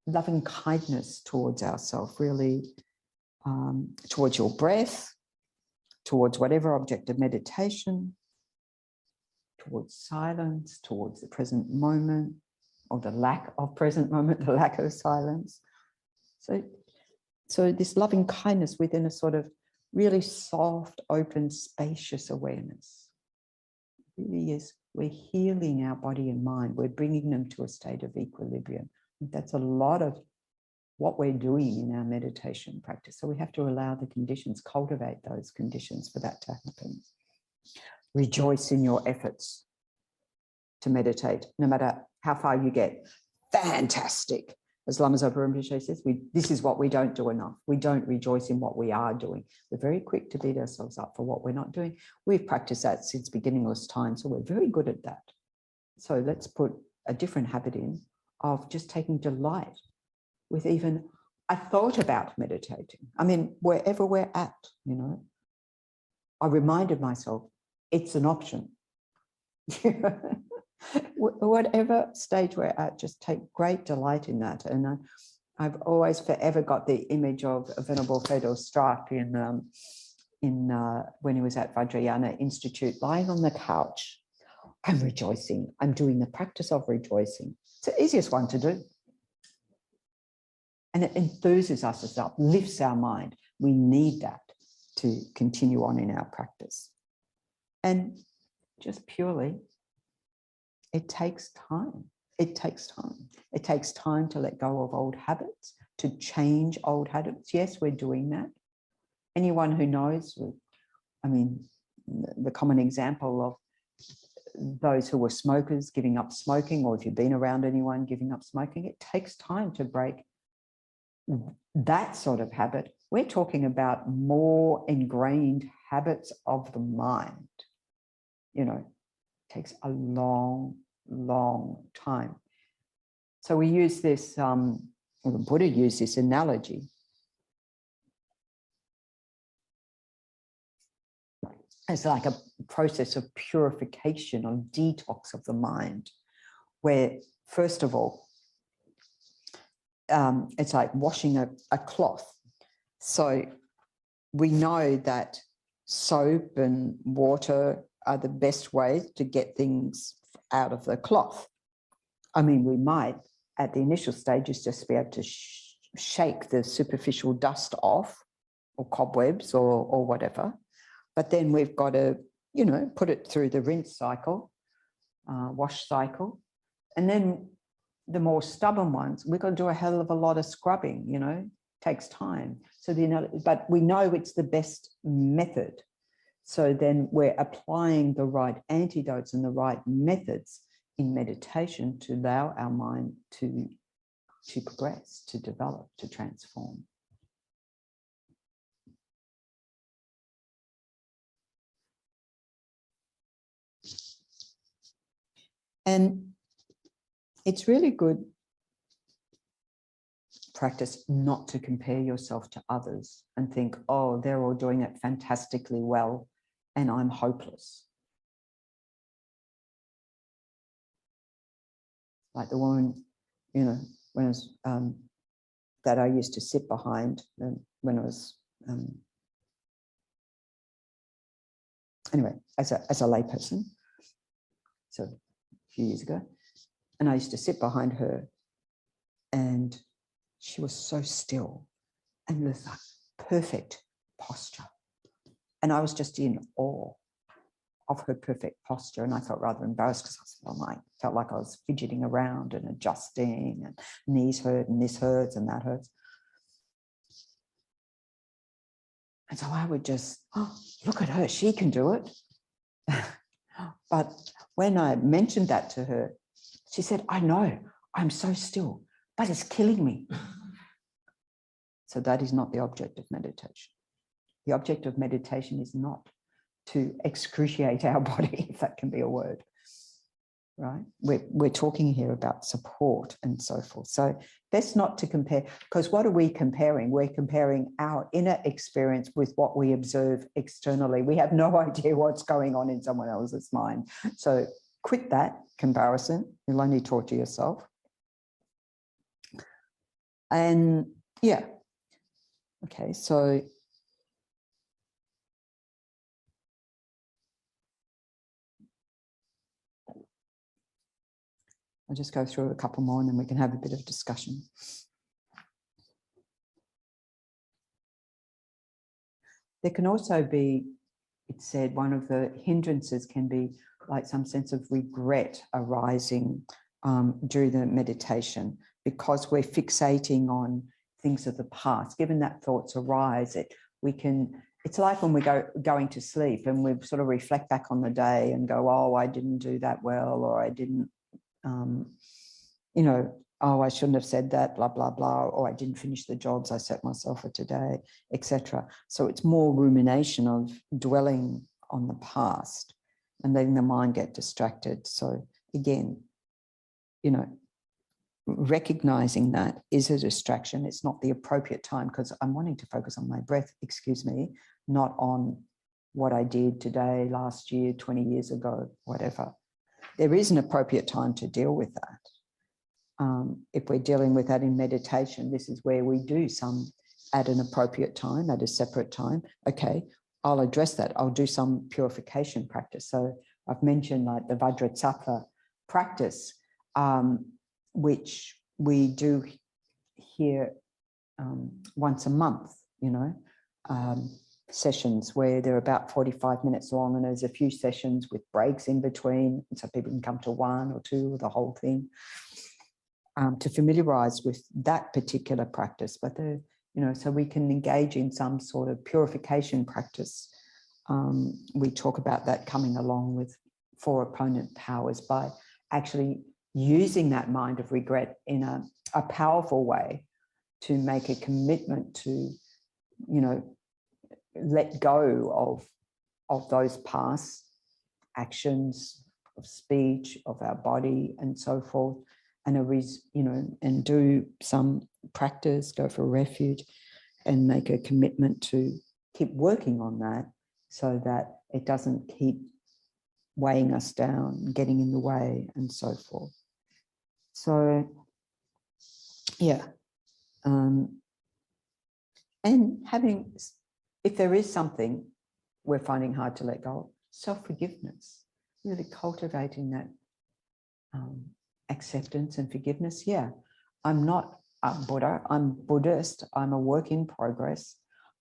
loving kindness towards ourselves, really, towards your breath, towards whatever object of meditation, towards silence, towards the present moment, or the lack of present moment, the lack of silence. So this loving kindness within a sort of really soft, open, spacious awareness. It really is. We're healing our body and mind. We're bringing them to a state of equilibrium. That's a lot of what we're doing in our meditation practice. So we have to allow the conditions, cultivate those conditions for that to happen. Rejoice in your efforts to meditate, no matter how far you get. Fantastic. As Lama Zopa Rinpoche says, this is what we don't do enough. We don't rejoice in what we are doing. We're very quick to beat ourselves up for what we're not doing. We've practiced that since beginningless time, so we're very good at that. So let's put a different habit in of just taking delight with even, I thought about meditating. I mean, wherever we're at, you know, I reminded myself, it's an option. Whatever stage we're at, just take great delight in that. And I've always forever got the image of Venerable Fedor Strak when he was at Vajrayana Institute, lying on the couch. I'm rejoicing. I'm doing the practice of rejoicing. It's the easiest one to do. And it enthuses us up, lifts our mind. We need that to continue on in our practice. And just purely, it takes time. It takes time. It takes time to let go of old habits, to change old habits. Yes, we're doing that. Anyone who knows, I mean, the common example of those who were smokers giving up smoking, or if you've been around anyone giving up smoking, it takes time to break that sort of habit. We're talking about more ingrained habits of the mind. You know, it takes a long, long time. So we use this, the Buddha used this analogy. It's like a process of purification, of detox of the mind, where, first of all, it's like washing a cloth. So we know that soap and water are the best ways to get things out of the cloth. I mean, we might, at the initial stages, just be able to shake the superficial dust off, or cobwebs, or whatever. But then we've got to, you know, put it through the rinse cycle, wash cycle. And then the more stubborn ones, we've got to do a hell of a lot of scrubbing, you know, takes time. So, but we know it's the best method. So then we're applying the right antidotes and the right methods in meditation to allow our mind to progress, to develop, to transform. And it's really good practice not to compare yourself to others and think, oh, they're all doing it fantastically well and I'm hopeless. Like the woman, you know, when I was, that I used to sit behind when I was, anyway, as a layperson, so a few years ago, and I used to sit behind her, and she was so still and with like perfect posture. And I was just in awe of her perfect posture. And I felt rather embarrassed because I felt like I was fidgeting around and adjusting, and knees hurt and this hurts and that hurts. And so I would just, oh, look at her, she can do it. But when I mentioned that to her, she said, I know, I'm so still, but it's killing me. So that is not the object of meditation. The object of meditation is not to excruciate our body, if that can be a word. right? We're talking here about support and so forth. So best not to compare, because what are we comparing? We're comparing our inner experience with what we observe externally. We have no idea what's going on in someone else's mind. So quit that comparison. You'll only torture yourself. And yeah, okay, so I'll just go through a couple more and then we can have a bit of discussion. There can also be, it said, one of the hindrances can be like some sense of regret arising during the meditation, because we're fixating on things of the past. Given that thoughts arise, it's like when we going to sleep and we sort of reflect back on the day and go, oh, I didn't do that well, or I didn't, you know, oh, I shouldn't have said that, blah, blah, blah, or I didn't finish the jobs I set myself for today, etc. So it's more rumination of dwelling on the past and letting the mind get distracted. So again, you know, recognizing that is a distraction. It's not the appropriate time because I'm wanting to focus on my breath, excuse me, not on what I did today, last year, 20 years ago, whatever. There is an appropriate time to deal with that. If we're dealing with that in meditation, this is where we do some at an appropriate time, at a separate time. Okay, I'll address that. I'll do some purification practice. So I've mentioned like the Vajrasattva practice, which we do here once a month, you know, sessions where they're about 45 minutes long, and there's a few sessions with breaks in between, so people can come to one or two or the whole thing, to familiarize with that particular practice. But you know, so we can engage in some sort of purification practice. We talk about that coming along with 4 opponent powers by actually using that mind of regret in a powerful way to make a commitment to, you know, let go of those past actions of speech, of our body and so forth, and you know, and do some practice, go for refuge and make a commitment to keep working on that so that it doesn't keep weighing us down, getting in the way and so forth. So yeah, and having, if there is something we're finding hard to let go of, self-forgiveness, really cultivating that acceptance and forgiveness. Yeah, I'm not a Buddha, I'm Buddhist, I'm a work in progress.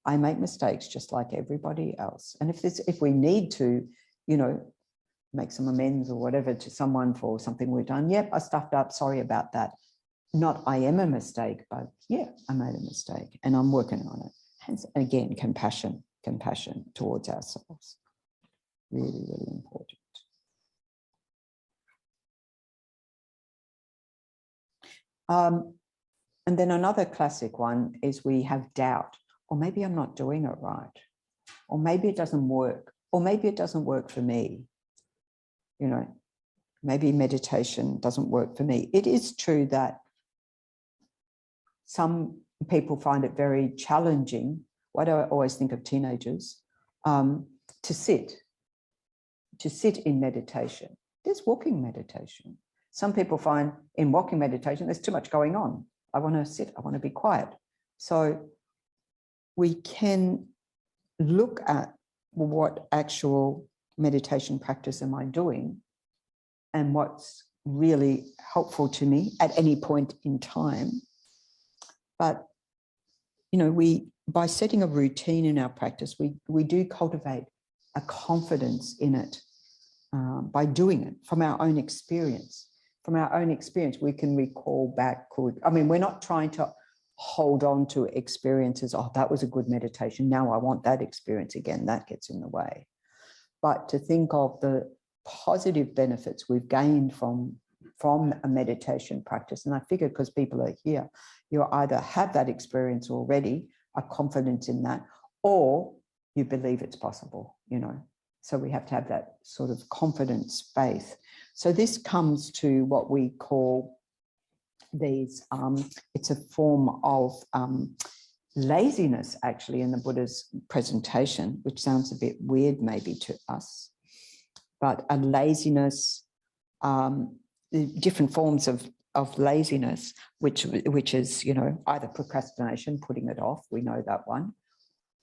I make mistakes just like everybody else. And if we need to, you know, make some amends or whatever to someone for something we've done, yep, I stuffed up, sorry about that. Not I am a mistake, but yeah, I made a mistake and I'm working on it. Hence, again, compassion towards ourselves. Really, really important. And then another classic one is we have doubt, or maybe I'm not doing it right, or maybe it doesn't work, or maybe it doesn't work for me. You know, maybe meditation doesn't work for me. It is true that some people find it very challenging. Why do I always think of teenagers? To sit in meditation. There's walking meditation. Some people find in walking meditation, there's too much going on. I want to sit, I want to be quiet. So we can look at what actual meditation practice am I doing and what's really helpful to me at any point in time. But, you know, by setting a routine in our practice, we do cultivate a confidence in it by doing it from our own experience. From our own experience, we can recall back. I mean, we're not trying to hold on to experiences. Oh, that was a good meditation. Now I want that experience again. That gets in the way. But to think of the positive benefits we've gained from a meditation practice. And I figure because people are here, you either have that experience already, a confidence in that, or you believe it's possible, you know. So we have to have that sort of confidence, faith. So this comes to what we call these, it's a form of laziness actually in the Buddha's presentation, which sounds a bit weird maybe to us, but a laziness, different forms of laziness, which is, you know, either procrastination, putting it off, we know that one,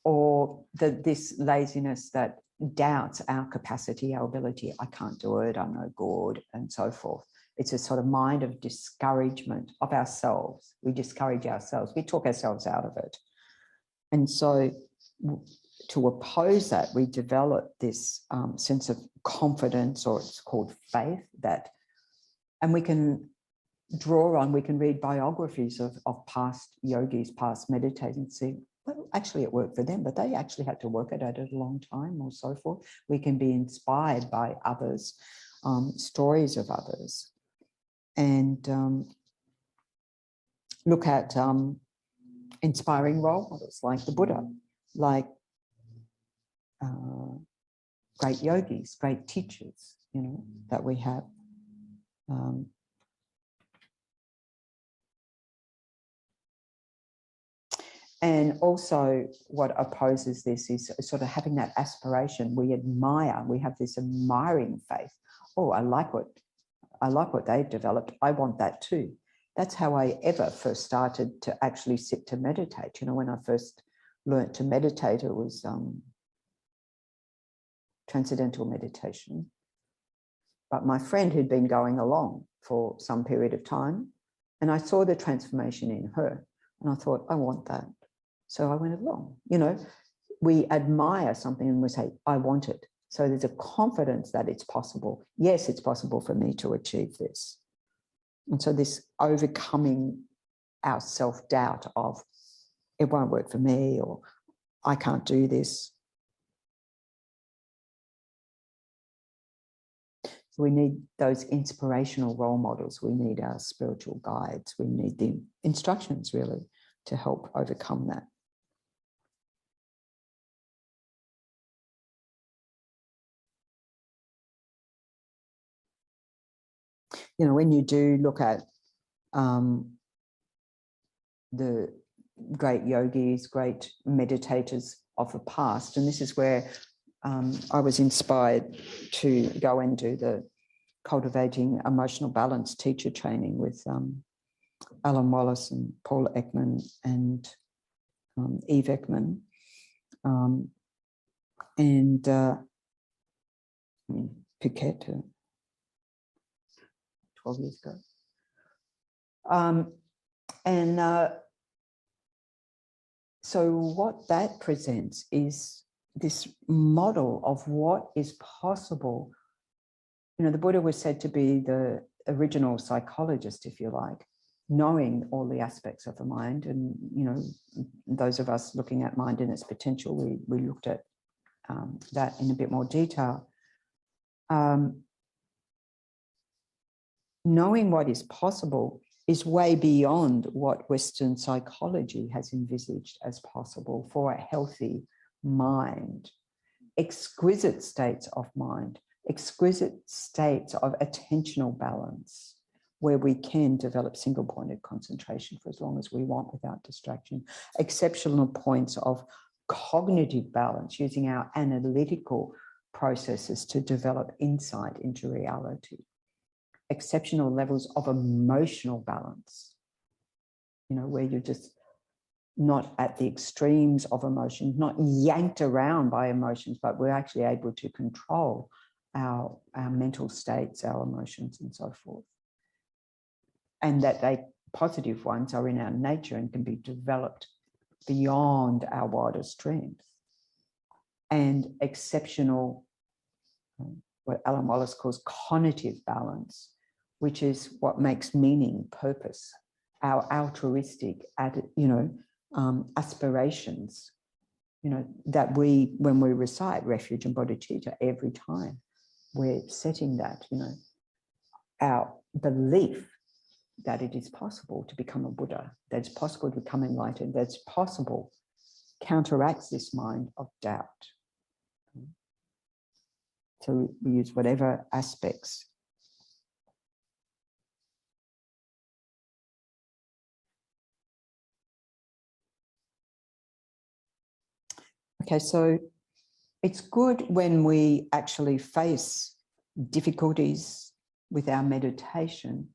or this laziness that doubts our capacity, our ability, I can't do it, I'm no good, and so forth. It's a sort of mind of discouragement of ourselves. We discourage ourselves. We talk ourselves out of it. And so to oppose that, we develop this sense of confidence, or it's called faith, that, and we can draw on, we can read biographies of past yogis, past meditators, and see, well, actually it worked for them, but they actually had to work at it a long time, or so forth. We can be inspired by others, stories of others, and look at inspiring role models like the Buddha, like great yogis, great teachers, you know, that we have. And also what opposes this is sort of having that aspiration. We admire, we have this admiring faith. Oh, I like what they've developed. I want that too. That's how I ever first started to actually sit to meditate. You know, when I first learned to meditate, it was transcendental meditation. But my friend had been going along for some period of time, and I saw the transformation in her, and I thought, I want that. So I went along. You know, we admire something and we say, I want it. So there's a confidence that it's possible. Yes, it's possible for me to achieve this. And so this overcoming our self-doubt of it won't work for me, or I can't do this. So we need those inspirational role models. We need our spiritual guides. We need the instructions really to help overcome that. You know, when you do look at the great yogis, great meditators of the past, and this is where I was inspired to go and do the Cultivating Emotional Balance teacher training with Alan Wallace and Paul Ekman and Eve Ekman. Phuket, 12 years ago. So what that presents is this model of what is possible. You know, the Buddha was said to be the original psychologist, if you like, knowing all the aspects of the mind. And, you know, those of us looking at mind and its potential, we looked at that in a bit more detail. Knowing what is possible is way beyond what Western psychology has envisaged as possible for a healthy mind. Exquisite states of mind, exquisite states of attentional balance, where we can develop single-pointed concentration for as long as we want without distraction. Exceptional points of cognitive balance, using our analytical processes to develop insight into reality. Exceptional levels of emotional balance, you know, where you're just not at the extremes of emotions, not yanked around by emotions, but we're actually able to control our mental states, our emotions, and so forth. And that they positive ones are in our nature and can be developed beyond our wildest dreams. And exceptional, what Alan Wallace calls cognitive balance, which is what makes meaning, purpose, our altruistic, you know, aspirations, you know, that we, when we recite refuge and bodhicitta every time, we're setting that, you know, our belief that it is possible to become a Buddha, that it's possible to become enlightened, that it's possible, counteracts this mind of doubt. So we use whatever aspects Okay, so it's good when we actually face difficulties with our meditation.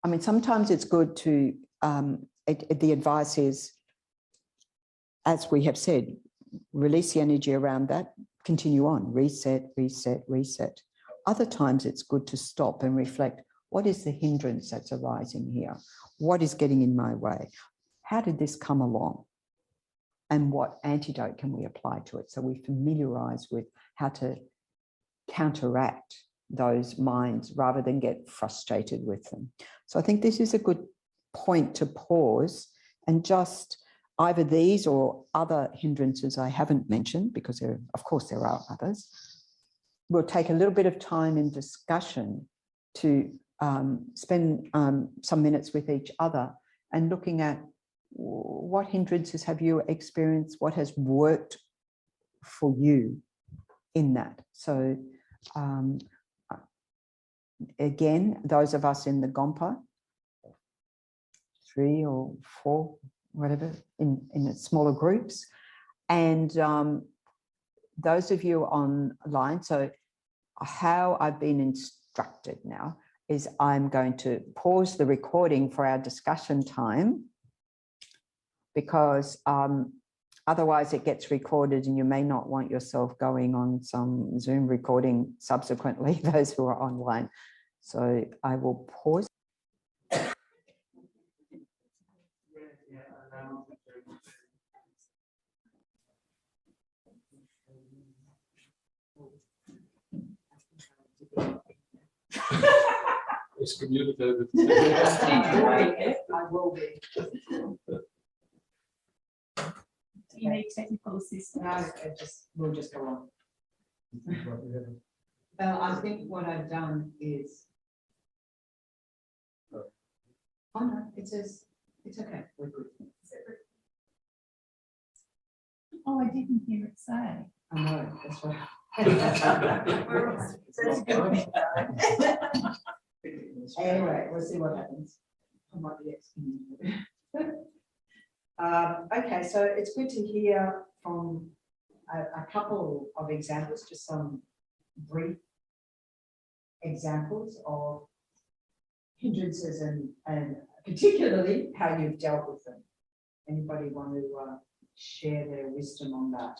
I mean, sometimes it's good to, the advice is, as we have said, release the energy around that, continue on, reset, reset, reset. Other times it's good to stop and reflect, what is the hindrance that's arising here? What is getting in my way? How did this come along? And what antidote can we apply to it? So we familiarize with how to counteract those minds rather than get frustrated with them. So I think this is a good point to pause and just either these or other hindrances I haven't mentioned, because of course there are others. We'll take a little bit of time in discussion to spend some minutes with each other and looking at what hindrances have you experienced, what has worked for you in that. So again, those of us in the Gompa, 3 or 4, whatever, in smaller groups, and those of you online. So how I've been instructed now is I'm going to pause the recording for our discussion time, because otherwise it gets recorded and you may not want yourself going on some Zoom recording subsequently, those who are online. So I will pause. It's communicated. I will be. Do you need technical assistance? No, we'll just go on. Well, I think what I've done is. Oh no, it says it's okay. We're good. Oh, I didn't hear it say. I know, that's right. That's a good thing, though. Anyway, we'll see what happens. I might be excommunicated. Okay, so it's good to hear from a couple of examples, just some brief examples of hindrances and particularly how you've dealt with them. Anybody want to share their wisdom on that?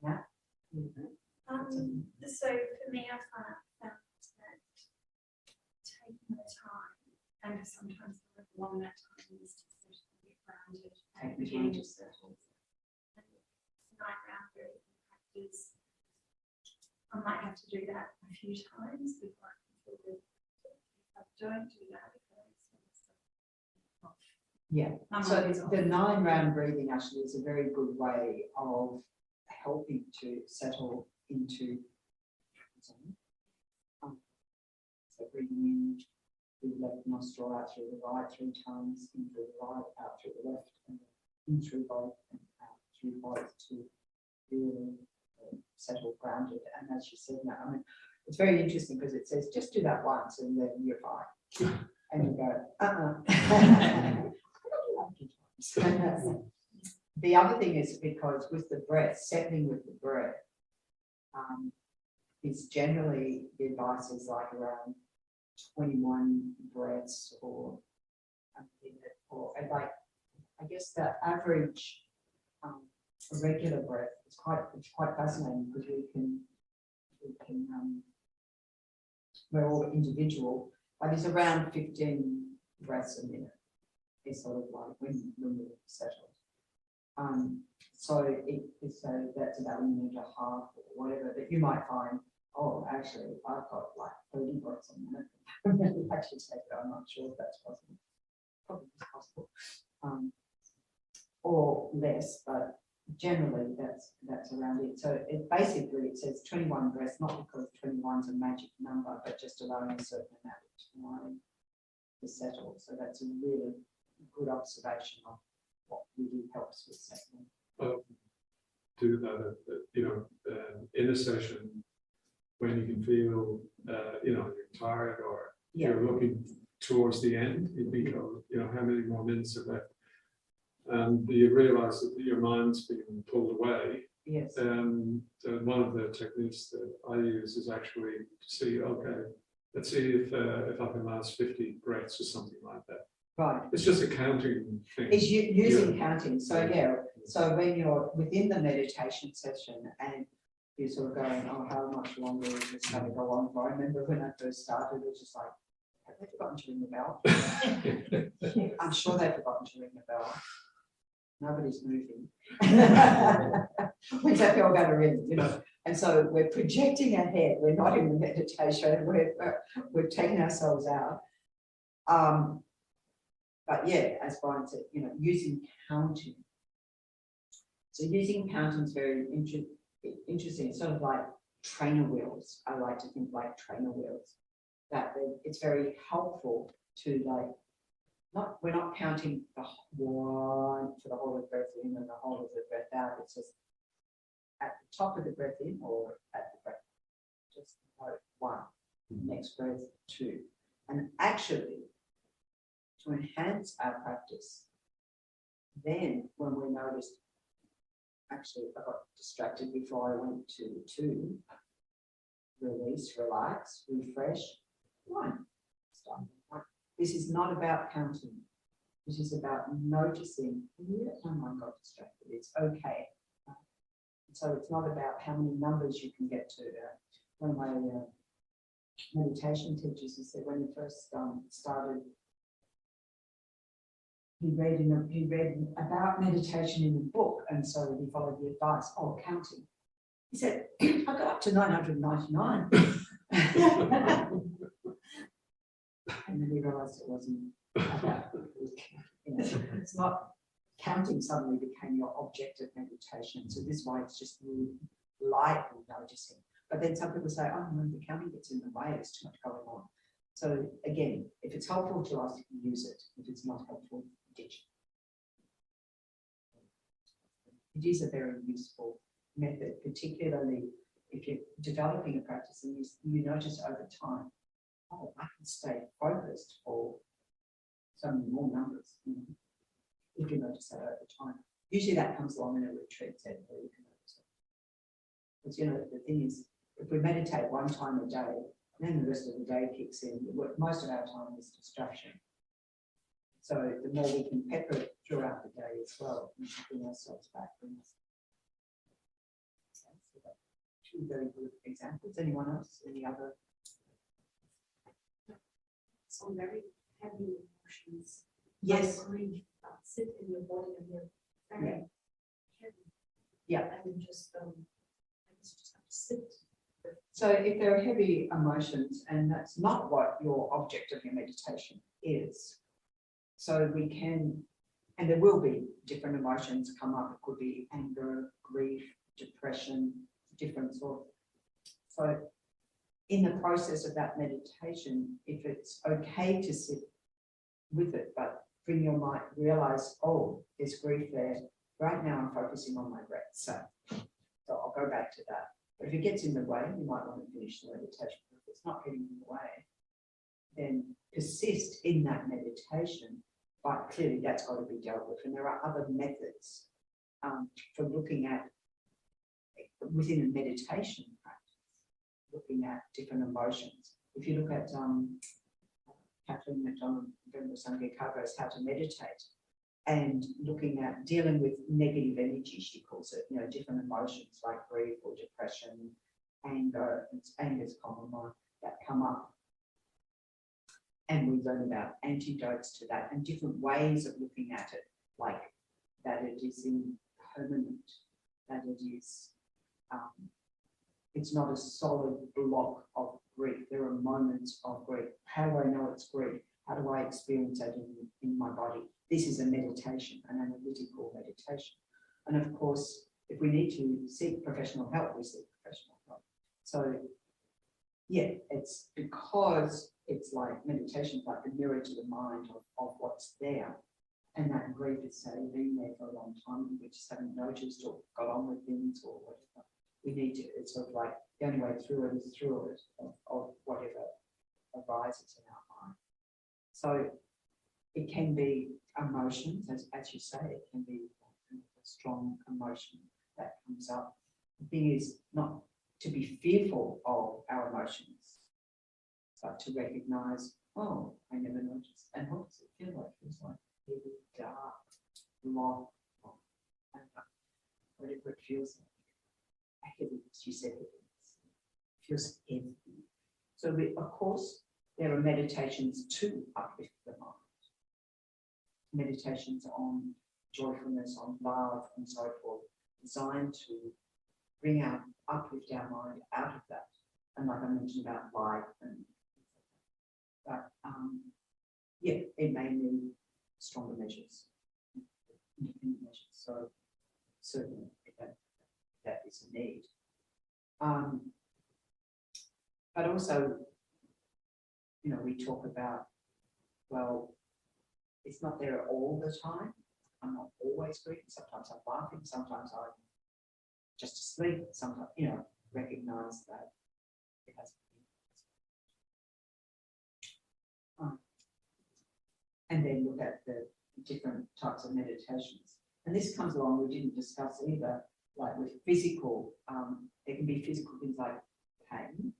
Yeah. So for me, I found that taking the time, and sometimes long that time is just to get grounded, beginning to settle. 9 round breathing practice. I might have to do that a few times before I can feel good. If I don't do that, Yeah, so the 9 round breathing actually is a very good way of helping to settle into so breathing in through the left nostril, out through the right 3 times, in through the right, out through the left, and in through both and out through both to really settle grounded. And as you said, now, I mean, it's very interesting because it says just do that once and then you're fine. And you go, The other thing is because with the breath, settling with the breath, is generally the advice is like around 21 breaths or like, I guess the average regular breath is quite fascinating because we're all individual, but it's around 15 breaths a minute. It's sort of like when we're settled. So that's about a minute and a half or whatever, but you might find, oh, actually, I've got like 30 breaths a minute. Actually, take it. I'm not sure if that's possible. Probably possible. Or less, but generally that's around it. So it basically it says 21 breaths, not because 21 is a magic number, but just allowing a certain amount of time to settle. So that's a really good observation of what really helps with settling. Do that, in a session when you can feel, you're tired or you're looking towards the end. You think, how many more minutes are left? and you realise that your mind's being pulled away. Yes. One of the techniques that I use is actually to see, okay, let's see if I can last 50 breaths or something like that. Right. It's just a counting thing. Is using counting. So yeah, so when you're within the meditation session and you're sort of going, oh, how much longer is this going to go on for? I remember when I first started, it was just like, have they forgotten to ring the bell? I'm sure they've forgotten to ring the bell. Nobody's moving. When's that bell going to ring? You know, and so we're projecting ahead. We're not in the meditation. We've taken ourselves out. But yeah, as Brian said, you know, using counting. So using counting is very interesting. It's sort of like trainer wheels. I like to think like trainer wheels. That it's very helpful to like, we're not counting the one for the whole of the breath in and the whole of the breath out. It's just at the top of the breath in or at the breath, just one, next breath, two. And actually, to enhance our practice, then when we noticed, actually I got distracted before I went to two, release, relax, refresh, one, start. This is not about counting. This is about noticing, oh my God, distracted, it's okay. So it's not about how many numbers you can get to. One of my meditation teachers, he said when he first started, he read about meditation in a book, and so he followed the advice, counting. He said, I got up to 999. And then he realised it wasn't about, it's not counting suddenly became your object of meditation. So this is why it's just really light and noticing. But then some people say, oh no, the counting gets in the way, there's too much going on. So again, if it's helpful to us, use it. If it's not helpful, ditch it. It is a very useful method, particularly if you're developing a practice and you notice over time, oh, I can stay focused for so many more numbers, if you notice that over time. Usually that comes along in a retreat setting where you can notice it. Because, you know, the thing is, if we meditate one time a day, then the rest of the day kicks in. Most of our time is distraction. So the more we can pepper it throughout the day as well, we can bring ourselves back. Two very good examples. Anyone else? Any other? Some very heavy emotions. Yes. Like grief that sit in your body and they're very heavy. Yeah. And just I guess just have to sit. So if there are heavy emotions, and that's not what your object of your meditation is, so we can, and there will be different emotions come up. It could be anger, grief, depression, different sort. So in the process of that meditation, if it's okay to sit with it, but bring your mind, realize, oh, there's grief there. Right now I'm focusing on my breath. So I'll go back to that. But if it gets in the way, you might want to finish the meditation. If it's not getting in the way, then persist in that meditation. But clearly that's got to be dealt with. And there are other methods for looking at within a meditation practice, looking at different emotions. If you look at Kathleen McDonald, Venerable Thubten How to Meditate, and looking at dealing with negative energy, she calls it, you know, different emotions like grief or depression, anger, anger's common one, that come up. And we learn about antidotes to that and different ways of looking at it, like that it is impermanent, that it is, it's not a solid block of grief. There are moments of grief. How do I know it's grief? How do I experience that in my body? This is a meditation, an analytical meditation. And of course, if we need to seek professional help, we seek professional help. So yeah, it's because it's like meditation, like the mirror to the mind of what's there. And that grief is say been there for a long time, we just haven't noticed or got on with things or whatever. We need to, it's sort of like the only way through it is through it of whatever arises in our mind. So it can be emotions, as you say, it can be a strong emotion that comes up. The thing is not to be fearful of our emotions, but to recognize, oh, I never noticed. And what does it feel like? It's like heavy, dark, long, whatever it feels like. Heaviness, you said heaviness. It feels heavy. So of course, there are meditations to uplift the mind. Meditations on joyfulness, on love, and so forth, designed to bring out, uplift our mind out of that. And like I mentioned about light, and but yeah, it may need stronger measures, independent measures. So certainly that is a need. But also, you know, we talk about, well, it's not there all the time. I'm not always grieving. Sometimes I'm laughing. Sometimes I'm just asleep. Sometimes, you know, recognize that it has been. And then look at the different types of meditations. And this comes along, we didn't discuss either, like with physical, there can be physical things like pain,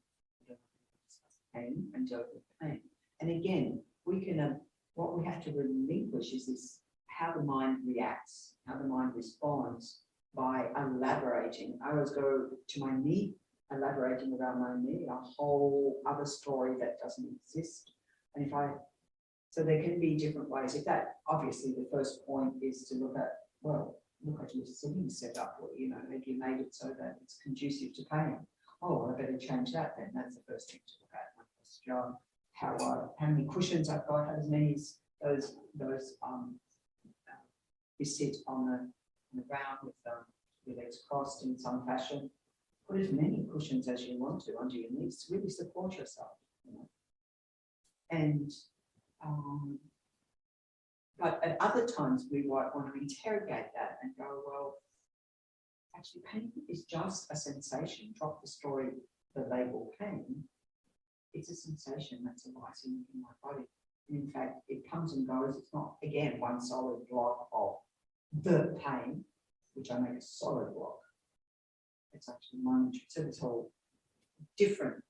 and deal with pain. And again, we can, what we have to relinquish is this, how the mind reacts, how the mind responds by elaborating. I always go to my knee, elaborating around my knee, a whole other story that doesn't exist. And if I, so there can be different ways. If that, obviously the first point is to look at, well, look at your sitting setup, or, you know, have you made it so that it's conducive to pain? Oh, I better change that then. That's the first thing to look at. My posture, how many cushions I've got, as many as those you sit on the ground with your legs crossed in some fashion. Put as many cushions as you want to under your knees to really support yourself. You know? And but at other times we might want to interrogate that and go, well, actually pain is just a sensation. Drop the story, the label pain. It's a sensation that's arising in my body. And in fact, it comes and goes. It's not, again, one solid block of the pain, which I make a solid block. It's actually momentary. So there's all different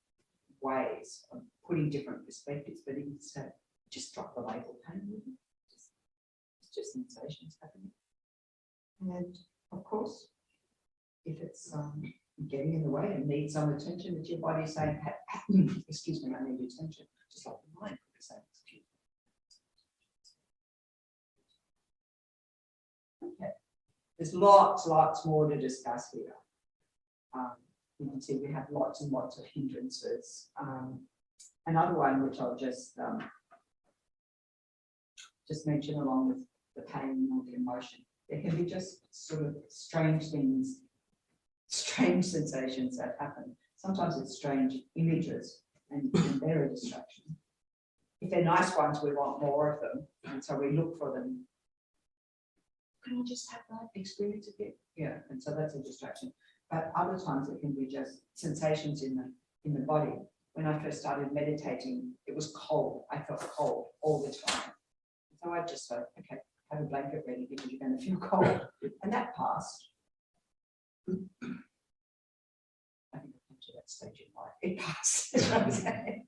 ways of putting different perspectives, but instead, just drop the label pain. It's just sensations happening. And of course, if it's getting in the way and needs some attention, that your body is saying, excuse me, I need attention, just like the mind could be saying, excuse me. Okay, there's lots more to discuss here. You can see we have lots and lots of hindrances. Another one which I'll just mention along with the pain or the emotion, there can be just sort of strange things, strange sensations that happen. Sometimes it's strange images, and they're a distraction. If they're nice ones, we want more of them, and so we look for them. Can I just have that experience again? Yeah, and so that's a distraction. But other times it can be just sensations in the body. When I first started meditating, it was cold. I felt cold all the time. So I just thought, okay, have a blanket ready because you're going to feel cold. And that passed. I think I've come to that stage in life. It passed. Is what I'm saying.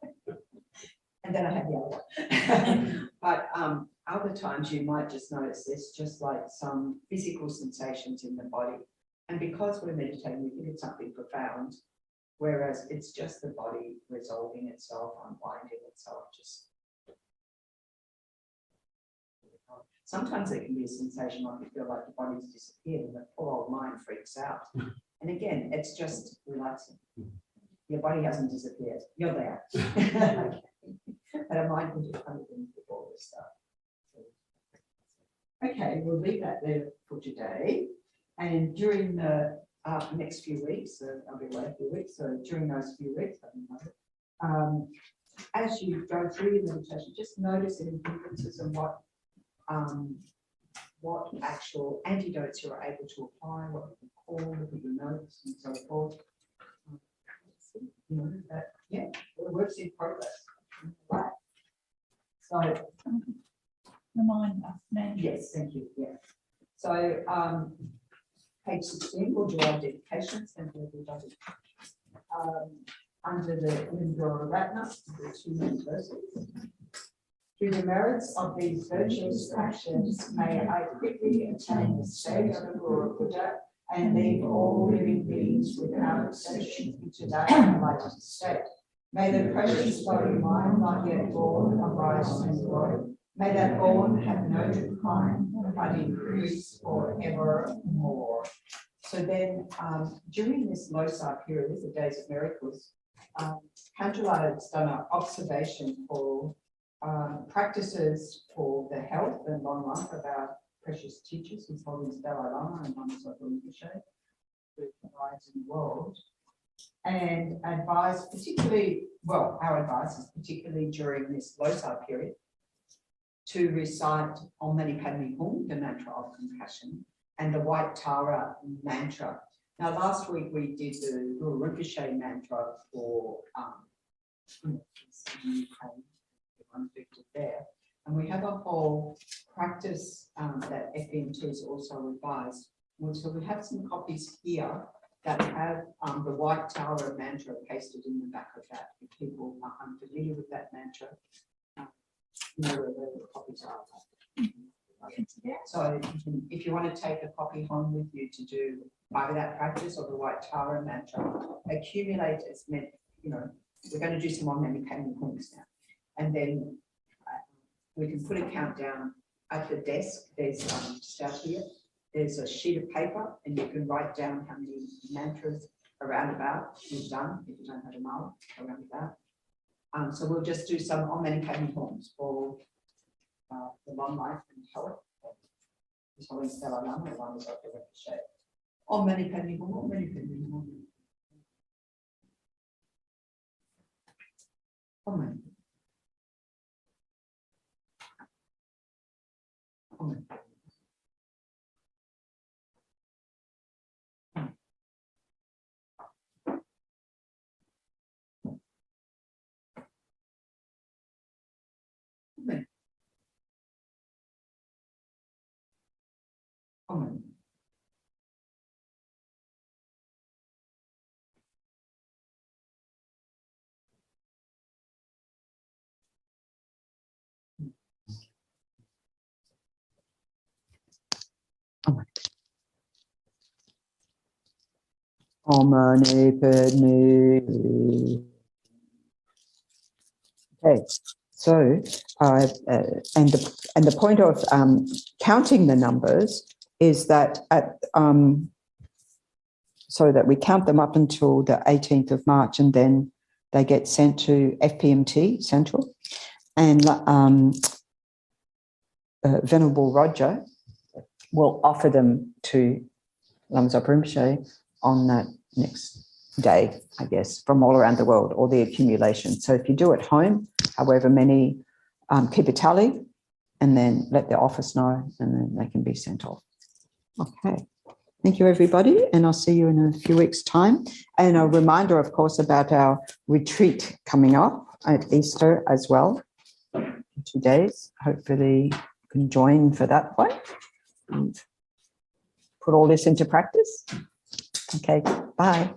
And then I had the other one. But other times you might just notice there's just like some physical sensations in the body. And because we're meditating, we think it's something profound, whereas it's just the body resolving itself, unwinding itself. Just sometimes it can be a sensation like you feel like the body's disappeared and the poor old mind freaks out. And again, it's just relaxing. Your body hasn't disappeared. You're there. Okay. But our mind can just kind of think with all this stuff. Okay, we'll leave that there for today. And during the next few weeks, I'll be away a few weeks, so during those few weeks, as you go through your meditation, just notice any differences and what actual antidotes you are able to apply, what you can call, look at your notes and so forth. You know, that, yeah, the work's in progress. Right. So reminder, Nancy. Yes, thank you, yeah. So, page 16, we'll do our dedications and we'll do that. Under the Lindora Ratna, the 2 main verses. Through the merits of these virtuous actions, may I quickly attain the state of the Guru Buddha and leave all living beings without exception into that enlightened state. May the precious body mind not yet born arise and grow. May that born have no decline, but increase forevermore. So then, during this Losar period, the Days of Miracles, Cantalaya has done an observation for practices for the health and long life of our precious teachers, His Holiness Dalai Lama and Lama Zopa Rinpoche, who provides in the world, and advise particularly, well, our advice is particularly during this Losar period, to recite Om Mani Padme Hum, the mantra of compassion, and the White Tara mantra. Now, last week we did the Guru Rinpoche mantra for there, and we have a whole practice that FMT has also revised. So we have some copies here that have the White Tara mantra pasted in the back of that. If people are unfamiliar with that mantra, know where the copies are. So if you want to take a copy home with you to do either that practice or the White Tara mantra, accumulate as many, we're going to do some Om Mani Padme Hums now. And then we can put a countdown at the desk. There's just out here, there's a sheet of paper and you can write down how many mantras around about you've done, if you don't have a mala, around about. So we'll just do some Om Mani Padme Hums for the long life and health. His Holiness Dalai Lama and Lama Zopa Rinpoche. Om Mani Padme Hum, Om Mani Padme Hum. Om Mani. Om Mani. Amen. Om Mani Padme. Okay, so and the point of counting the numbers is that so that we count them up until the 18th of March, and then they get sent to FPMT Central, and Venerable Roger will offer them to Lama Zopa Rinpoche on that next day, I guess, from all around the world, all the accumulation. So if you do at home, however many, keep a tally and then let the office know, and then they can be sent off. Okay. Thank you, everybody. And I'll see you in a few weeks' time. And a reminder, of course, about our retreat coming up at Easter as well. 2 days. Hopefully you can join for that one and put all this into practice. Okay, bye.